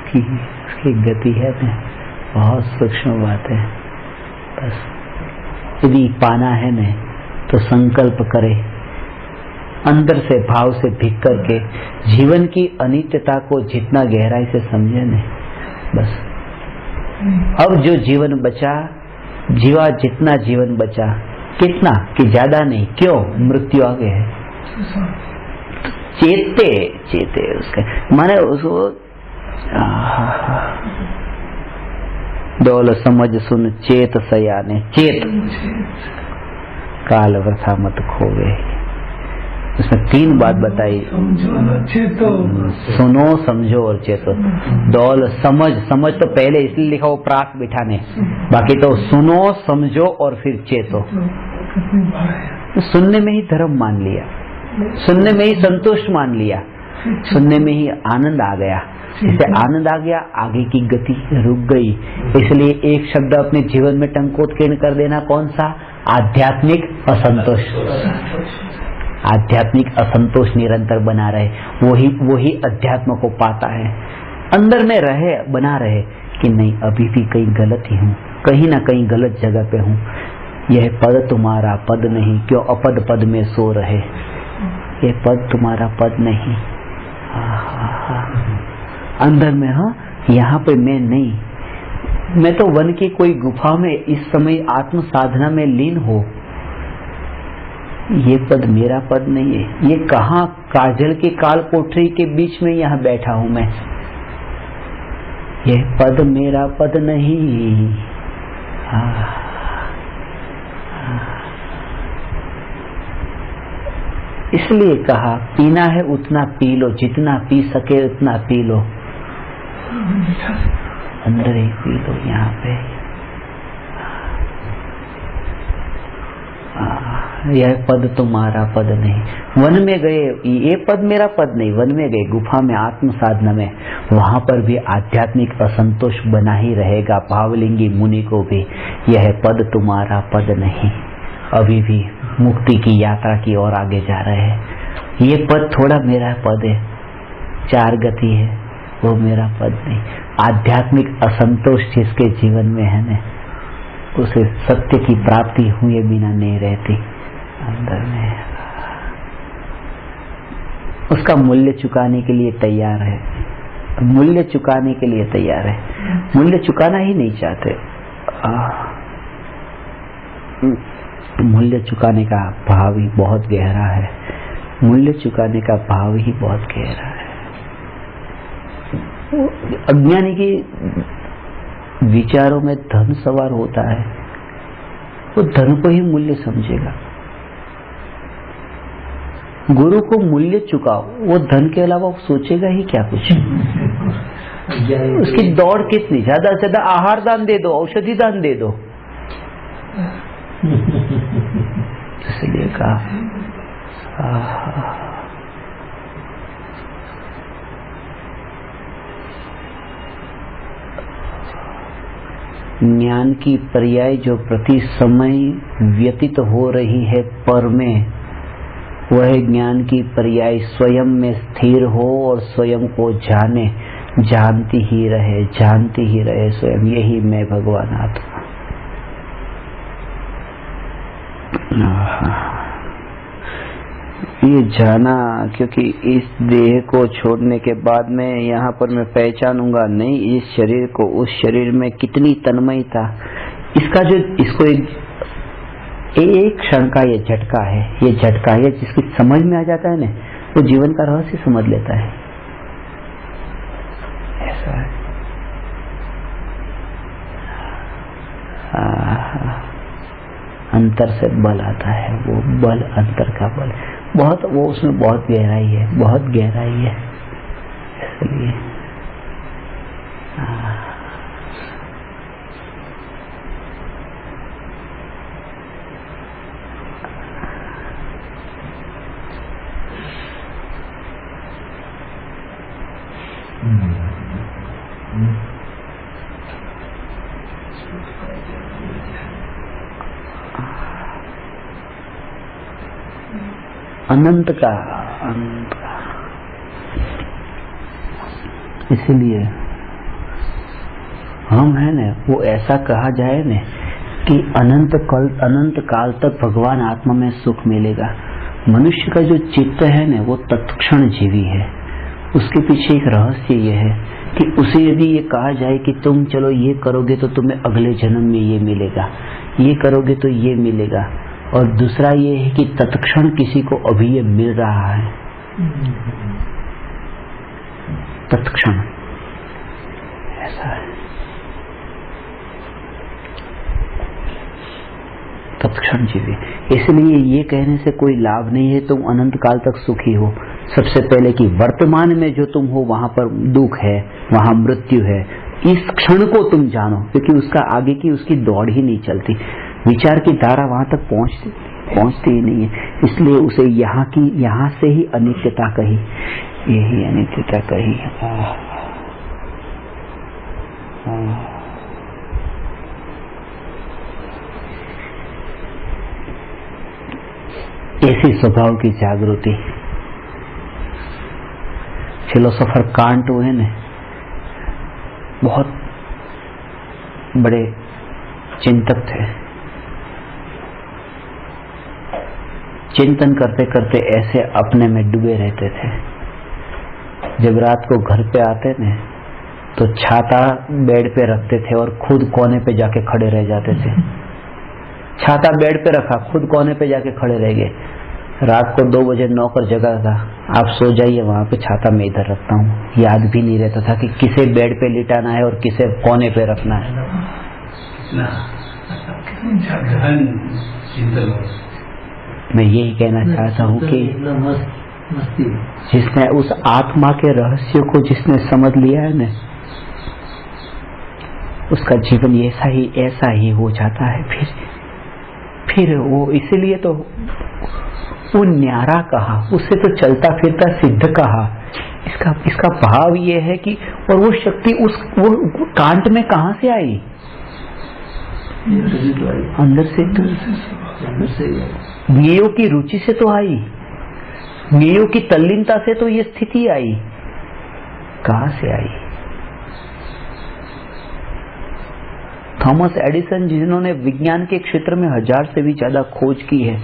उसकी गति है ना, बहुत सूक्ष्म बात है। बस यदि पाना है न तो संकल्प करे, अंदर से भाव से भीग करके जीवन की अनित्यता को जितना गहराई से समझे न, बस अब जो जीवन बचा, जीवा जितना जीवन बचा, कितना कि ज्यादा नहीं, क्यों? मृत्यु आगे है। चेते चेते उसके माने उसको डोल समझ सुन चेत सयाने, चेत काल वृथा मत खोवे। उसमें 3 बात बताई, सुनो समझो और चेतो। डोल समझ, समझ तो पहले इसलिए लिखा वो प्राक बिठाने, बाकी तो सुनो समझो और फिर चेतो। सुनने में ही धर्म मान लिया, सुनने में ही संतोष मान लिया, सुनने में ही आनंद आ गया। इसे आनंद आ गया, आगे की गति रुक गई। इसलिए एक शब्द अपने जीवन में टंकोत्कीर्ण कर देना, कौन सा? आध्यात्मिक असंतोष। आध्यात्मिक असंतोष निरंतर बना रहे, वही अध्यात्म को पाता है। अंदर में रहे, बना रहे कि नहीं अभी भी कहीं गलत ही हूँ, कहीं ना कहीं गलत जगह पे हूँ। यह पद तुम्हारा पद नहीं, क्यों अपद पद में सो रहे। ये पद तुम्हारा पद नहीं। अंदर में, हाँ, यहाँ पे मैं नहीं, मैं तो वन की कोई गुफा में इस समय आत्म साधना में लीन हो। ये पद मेरा पद नहीं है। ये कहाँ? काजल के काल कोठरी के बीच में यहाँ बैठा हूं मैं। यह पद मेरा पद नहीं। इसलिए कहा पीना है उतना पी लो, जितना पी सके उतना पी लो, अंदर ही पी लो। यहाँ पे यह पद तुम्हारा पद नहीं। वन में गए, ये पद मेरा पद नहीं, वन में गए गुफा में आत्म साधना में, वहां पर भी आध्यात्मिक असंतोष बना ही रहेगा। भावलिंगी मुनि को भी यह पद तुम्हारा पद नहीं। अभी भी मुक्ति की यात्रा की ओर आगे जा रहे हैं। ये पद थोड़ा मेरा पद है, 4 गति है, वो मेरा पद नहीं। आध्यात्मिक असंतोष जिसके जीवन में है न, उसे सत्य की प्राप्ति हुए बिना नहीं रहती अंदर में। उसका मूल्य चुकाने के लिए तैयार है, मूल्य चुकाने के लिए तैयार है। मूल्य चुकाना ही नहीं चाहते। मूल्य चुकाने का भाव ही बहुत गहरा है। मूल्य चुकाने का भाव ही बहुत गहरा है। अज्ञानी की विचारों में धन सवार होता है, वो धन को ही मूल्य समझेगा। गुरु को मूल्य चुकाओ, वो धन के अलावा वो सोचेगा ही क्या कुछ। उसकी दौड़ कितनी, ज्यादा से ज्यादा आहार दान दे दो, औषधि दान दे दो। इसलिए कहा ज्ञान की पर्याय जो प्रति समय व्यतीत हो रही है पर में, वह ज्ञान की पर्याय स्वयं में स्थिर हो और स्वयं को जाने, जानती ही रहे स्वयं। यही मैं भगवान आत्मा। ये जाना, क्योंकि इस देह को छोड़ने के बाद में यहाँ पर मैं पहचानूंगा नहीं इस शरीर को, उस शरीर में कितनी तन्मयता। इसका जो, इसको एक क्षण का ये झटका है, ये झटका है जिसकी समझ में आ जाता है ना, वो जीवन का रहस्य समझ लेता है। ऐसा है। अंतर से बल आता है, वो बल अंतर का बल बहुत, वो उसमें बहुत गहराई है, बहुत गहराई है। इसलिए अनंत का, इसीलिए हम है न, वो ऐसा कहा जाए न कि अनंत काल तक भगवान आत्मा में सुख मिलेगा। मनुष्य का जो चित्त है न, वो तत्क्षण जीवी है। उसके पीछे एक रहस्य ये है कि उसे यदि ये कहा जाए कि तुम चलो ये करोगे तो तुम्हें अगले जन्म में ये मिलेगा, ये करोगे तो ये मिलेगा, और दूसरा ये है कि तत्क्षण किसी को अभी ये मिल रहा है, तत्क्षण ऐसा है, तत्क्षण जीवी। इसलिए ये कहने से कोई लाभ नहीं है तुम अनंत काल तक सुखी हो। सबसे पहले कि वर्तमान में जो तुम हो वहां पर दुख है, वहां मृत्यु है। इस क्षण को तुम जानो, क्योंकि उसका आगे की उसकी दौड़ ही नहीं चलती, विचार की धारा वहां तक पहुंचती ही नहीं है। इसलिए उसे यहाँ से ही अनित्यता कही, यही अनित्यता कही। ऐसी स्वभाव की जागृति। फिलोसोफर कांट हुए ने, बहुत बड़े चिंतक थे। चिंतन करते करते ऐसे अपने में डूबे रहते थे। जब रात को घर पे आते ने तो छाता बेड पे रखते थे और खुद कोने पे जाके खड़े रह जाते थे। छाता बेड पे रखा, खुद कोने पे जाके खड़े रह गए। रात को 2 बजे नौकर जगा था, आप सो जाइए वहां पे, छाता मैं इधर रखता हूँ। याद भी नहीं रहता था कि किसे बेड पे लिटाना है और किसे कोने पे रखना है। मैं यही कहना चाहता हूँ कि जिसने उस आत्मा के रहस्य को जिसने समझ लिया है ना, उसका जीवन ऐसा ही हो जाता है। फिर वो इसीलिए तो वो न्यारा कहा, उससे तो चलता फिरता सिद्ध कहा। इसका भाव ये है कि और वो शक्ति वो कांट में कहां से आई? अंदर से तो ज्ञेयों की रुचि से तो आई, ज्ञेयों की तल्लीनता से तो ये स्थिति आई। कहां से आई? थॉमस एडिसन जिन्होंने विज्ञान के क्षेत्र में 1000 से भी ज्यादा खोज की है,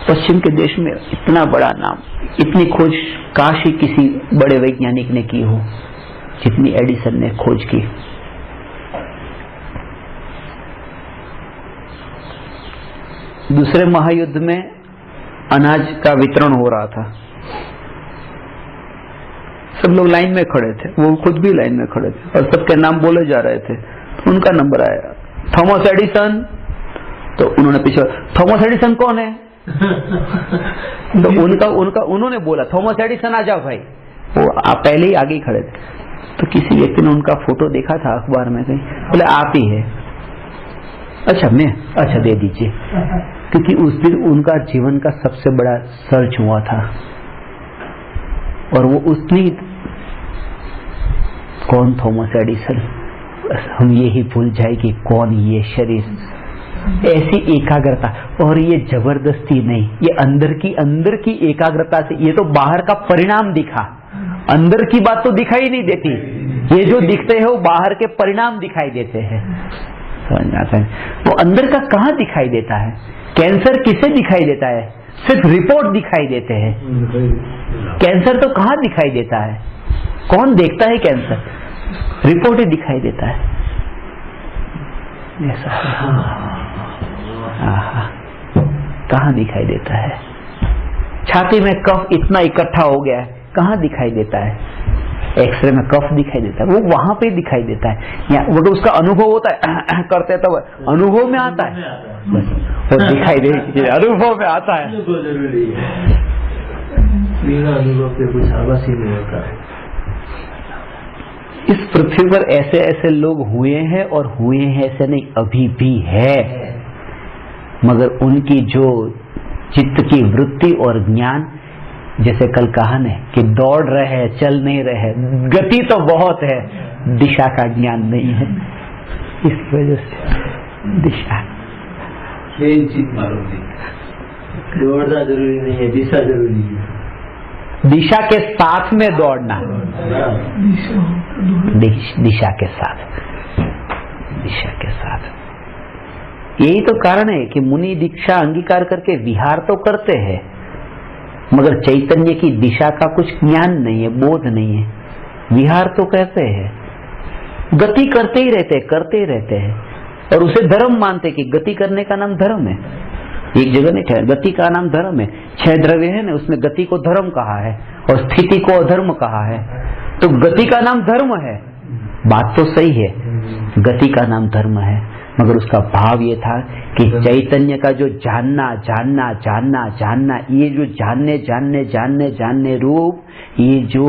पश्चिम के देश में इतना बड़ा नाम, इतनी खोज काश ही किसी बड़े वैज्ञानिक ने की हो जितनी एडिसन ने खोज की। दूसरे महायुद्ध में अनाज का वितरण हो रहा था, सब लोग लाइन में खड़े थे, वो खुद भी लाइन में खड़े थे और सबके नाम बोले जा रहे थे। तो उनका नंबर आया, थॉमस एडिसन। तो उन्होंने पीछे, थॉमस एडिसन कौन है? तो उन्होंने बोला थॉमस एडिसन आ जाओ भाई। वो पहले ही आगे खड़े थे। तो किसी व्यक्ति ने उनका फोटो देखा था अखबार में कहीं, बोले आप ही है। अच्छा दे दीजिए, क्योंकि उस दिन उनका जीवन का सबसे बड़ा सर्च हुआ था और वो उसने कौन थॉमस एडिसन, हम यही भूल जाए कि कौन ये शरीर। ऐसी एकाग्रता, और ये जबरदस्ती नहीं, ये अंदर की एकाग्रता से। ये तो बाहर का परिणाम दिखा, अंदर की बात तो दिखाई नहीं देती। ये जो दिखते हैं वो बाहर के परिणाम दिखाई देते हैं, समझ आता है। वो अंदर का कहाँ दिखाई देता है? कैंसर किसे दिखाई देता है? सिर्फ रिपोर्ट दिखाई देते हैं। कैंसर तो कहाँ दिखाई देता है? कौन देखता है कैंसर? रिपोर्ट ही दिखाई देता है। ऐसा कहाँ दिखाई देता है? छाती में कफ इतना इकट्ठा हो गया है, कहाँ दिखाई देता है? एक्सरे में कफ दिखाई देता है, वो वहां पे दिखाई देता है। या वो तो उसका अनुभव होता है, करते तब अनुभव में आता है, वो दिखाई दे, अनुभव में आता है। जरूरी है, बिना अनुभव के कुछ आवाज ही नहीं होता है। इस पृथ्वी पर ऐसे ऐसे लोग हुए हैं और हुए हैं ऐसे नहीं, अभी भी है, मगर उनकी जो चित्त की वृत्ति और ज्ञान, जैसे कल कहा ने कि दौड़ रहे चल नहीं रहे, गति तो बहुत है, दिशा का ज्ञान नहीं है। इस वजह से दिशा दौड़ना जरूरी नहीं है, दिशा जरूरी है। दिशा के साथ में दौड़ना, दिशा के साथ, दिशा के साथ। यही तो कारण है कि मुनि दीक्षा अंगीकार करके विहार तो करते हैं, मगर चैतन्य की दिशा का कुछ ज्ञान नहीं है, बोध नहीं है। विहार तो कहते हैं, गति करते ही रहते हैं और उसे धर्म मानते कि गति करने का नाम धर्म है। एक जगह नहीं ठहर, गति का नाम धर्म है। 6 द्रव्य है ना, उसमें गति को धर्म कहा है और स्थिति को अधर्म कहा है। तो गति का नाम धर्म है, बात तो सही है, गति का नाम धर्म है, मगर उसका भाव ये था कि चैतन्य का जो जानना जानना जानना जानना, ये जो जानने जानने जानने जानने रूप, ये जो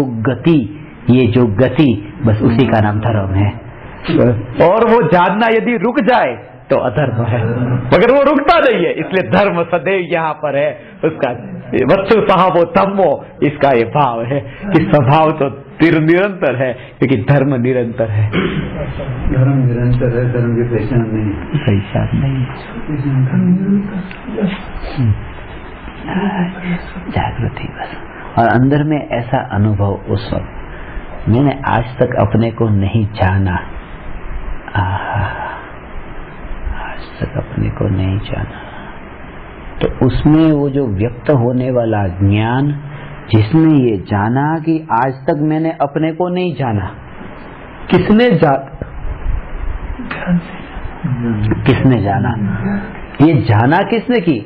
गति, बस उसी का नाम धर्म है। और वो जानना यदि रुक जाए तो अधर्म है, मगर वो रुकता नहीं है, इसलिए धर्म सदैव यहाँ पर है। उसका वत्सु साहबो धम्मो, इसका ये भाव है कि स्वभाव तो निरंतर है, क्योंकि धर्म निरंतर है। धर्म निरंतर है, धर्म की पहचान नहीं, पहचान नहीं। जागृति बस। और अंदर में ऐसा अनुभव, उस वक्त मैंने आज तक अपने को नहीं जाना, आज तक अपने को नहीं जाना, तो उसमें वो जो व्यक्त होने वाला ज्ञान, जिसने ये जाना कि आज तक मैंने अपने को नहीं जाना, किसने किसने जाना? ये जाना किसने की?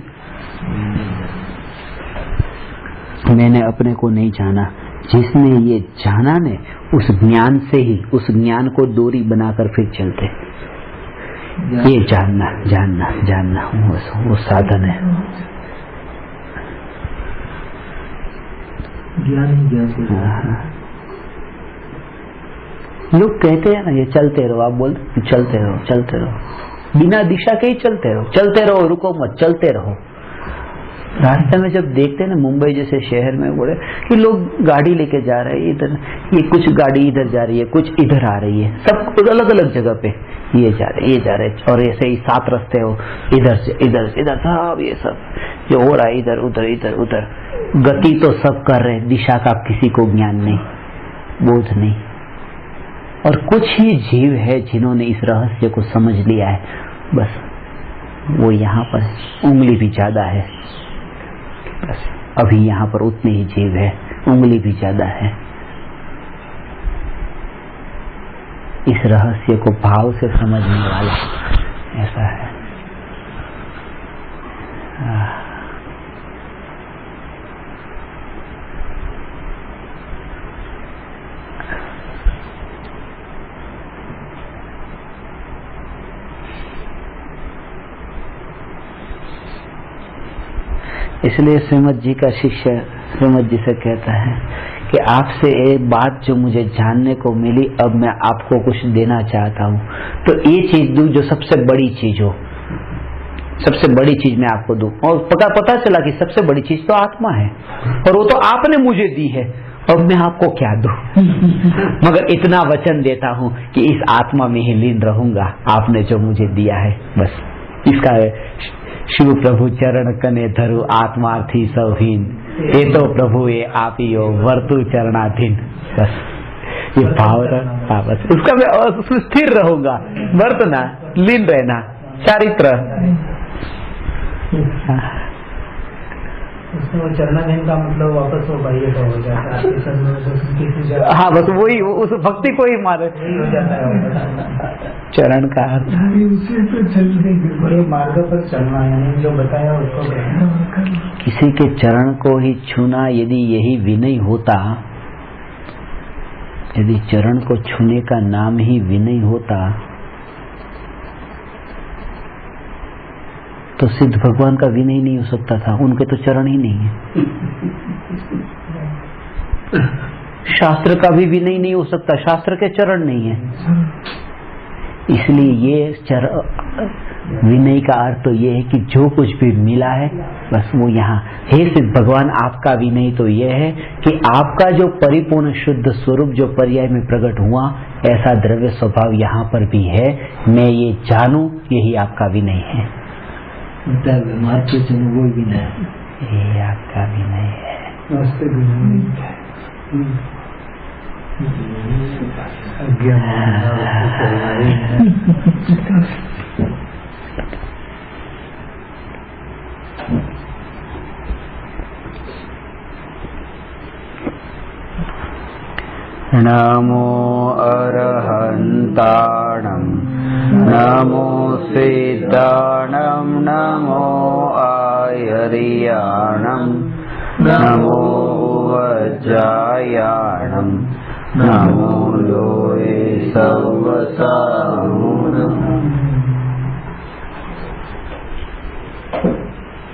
मैंने अपने को नहीं जाना, जिसने ये जाना ने, उस ज्ञान से ही, उस ज्ञान को डोरी बनाकर फिर चलते। ये जानना जानना जानना वो साधन है। लोग कहते हैं ना, ये चलते रहो, आप बोलते चलते रहो चलते रहो, बिना दिशा के ही चलते रहो, रुको मत, चलते रहो। रास्ते में जब देखते हैं ना, मुंबई जैसे शहर में बड़े कि लोग गाड़ी लेके जा रहे हैं इधर, ये कुछ गाड़ी इधर जा रही है, कुछ इधर आ रही है, सब अलग अलग जगह पे ये जा रहे, और ऐसे ही 7 रास्ते हो, इधर से इधर सब, ये सब जो हो रहा है इधर उधर, गति तो सब कर रहे, दिशा का किसी को ज्ञान नहीं, बोध नहीं। और कुछ ही जीव है जिन्होंने इस रहस्य को समझ लिया है, बस वो यहाँ पर उंगली भी ज्यादा है, बस अभी यहाँ पर उतने ही जीव है, उंगली भी ज्यादा है। इस रहस्य को भाव से समझने वाला ऐसा है। इसलिए श्रीमद जी का शिष्य श्रीमद जी से कहता है कि आपसे एक बात जो मुझे जानने को मिली, अब मैं आपको कुछ देना चाहता हूँ, तो ये चीज दूं जो सबसे बड़ी चीज हो, सबसे बड़ी चीज मैं आपको दूं। और पता चला कि सबसे बड़ी चीज तो आत्मा है, और वो तो आपने मुझे दी है, अब मैं आपको क्या दूं? मगर इतना वचन देता हूँ कि इस आत्मा में ही लीन रहूंगा, आपने जो मुझे दिया है, बस इसका शिव प्रभु चरण कने धरु आत्मार्थी सौहीन, ये तो प्रभु ये आप ही हो वर्तु चरणाधीन। बस ये भाव बस उसका मैं उसमें स्थिर रहूंगा, वर्तना, लीन रहना, चारित्र। उसमें चरणाधीन का मतलब वापस वो बाह्य का हो जाता है। हाँ, बस वही उस भक्ति को ही मारे हो जाता है चरण का उसी पे चलने मार्ग पर चलना, यानी जो बताया उसको किसी के चरण को ही छूना, यदि यही विनय होता, यदि चरण को छूने का नाम ही विनय होता, तो सिद्ध भगवान का विनय नहीं हो सकता था, उनके तो चरण ही नहीं है। शास्त्र का भी विनय नहीं हो सकता, शास्त्र के चरण नहीं है। इसलिए ये विनय का अर्थ तो ये है कि जो कुछ भी मिला है बस वो यहाँ, हे सिद्ध भगवान, आपका विनय तो ये है कि आपका जो परिपूर्ण शुद्ध स्वरूप जो पर्याय में प्रकट हुआ, ऐसा द्रव्य स्वभाव यहाँ पर भी है, मैं ये जानूं, यही आपका विनय है। वो विनय, ये आपका विनय है। नमो अरहन्ताणं, नमो सिद्धाणं, नमो आयर्याणं, नमो वज्रायाणं, नमो लोये सवसानम्।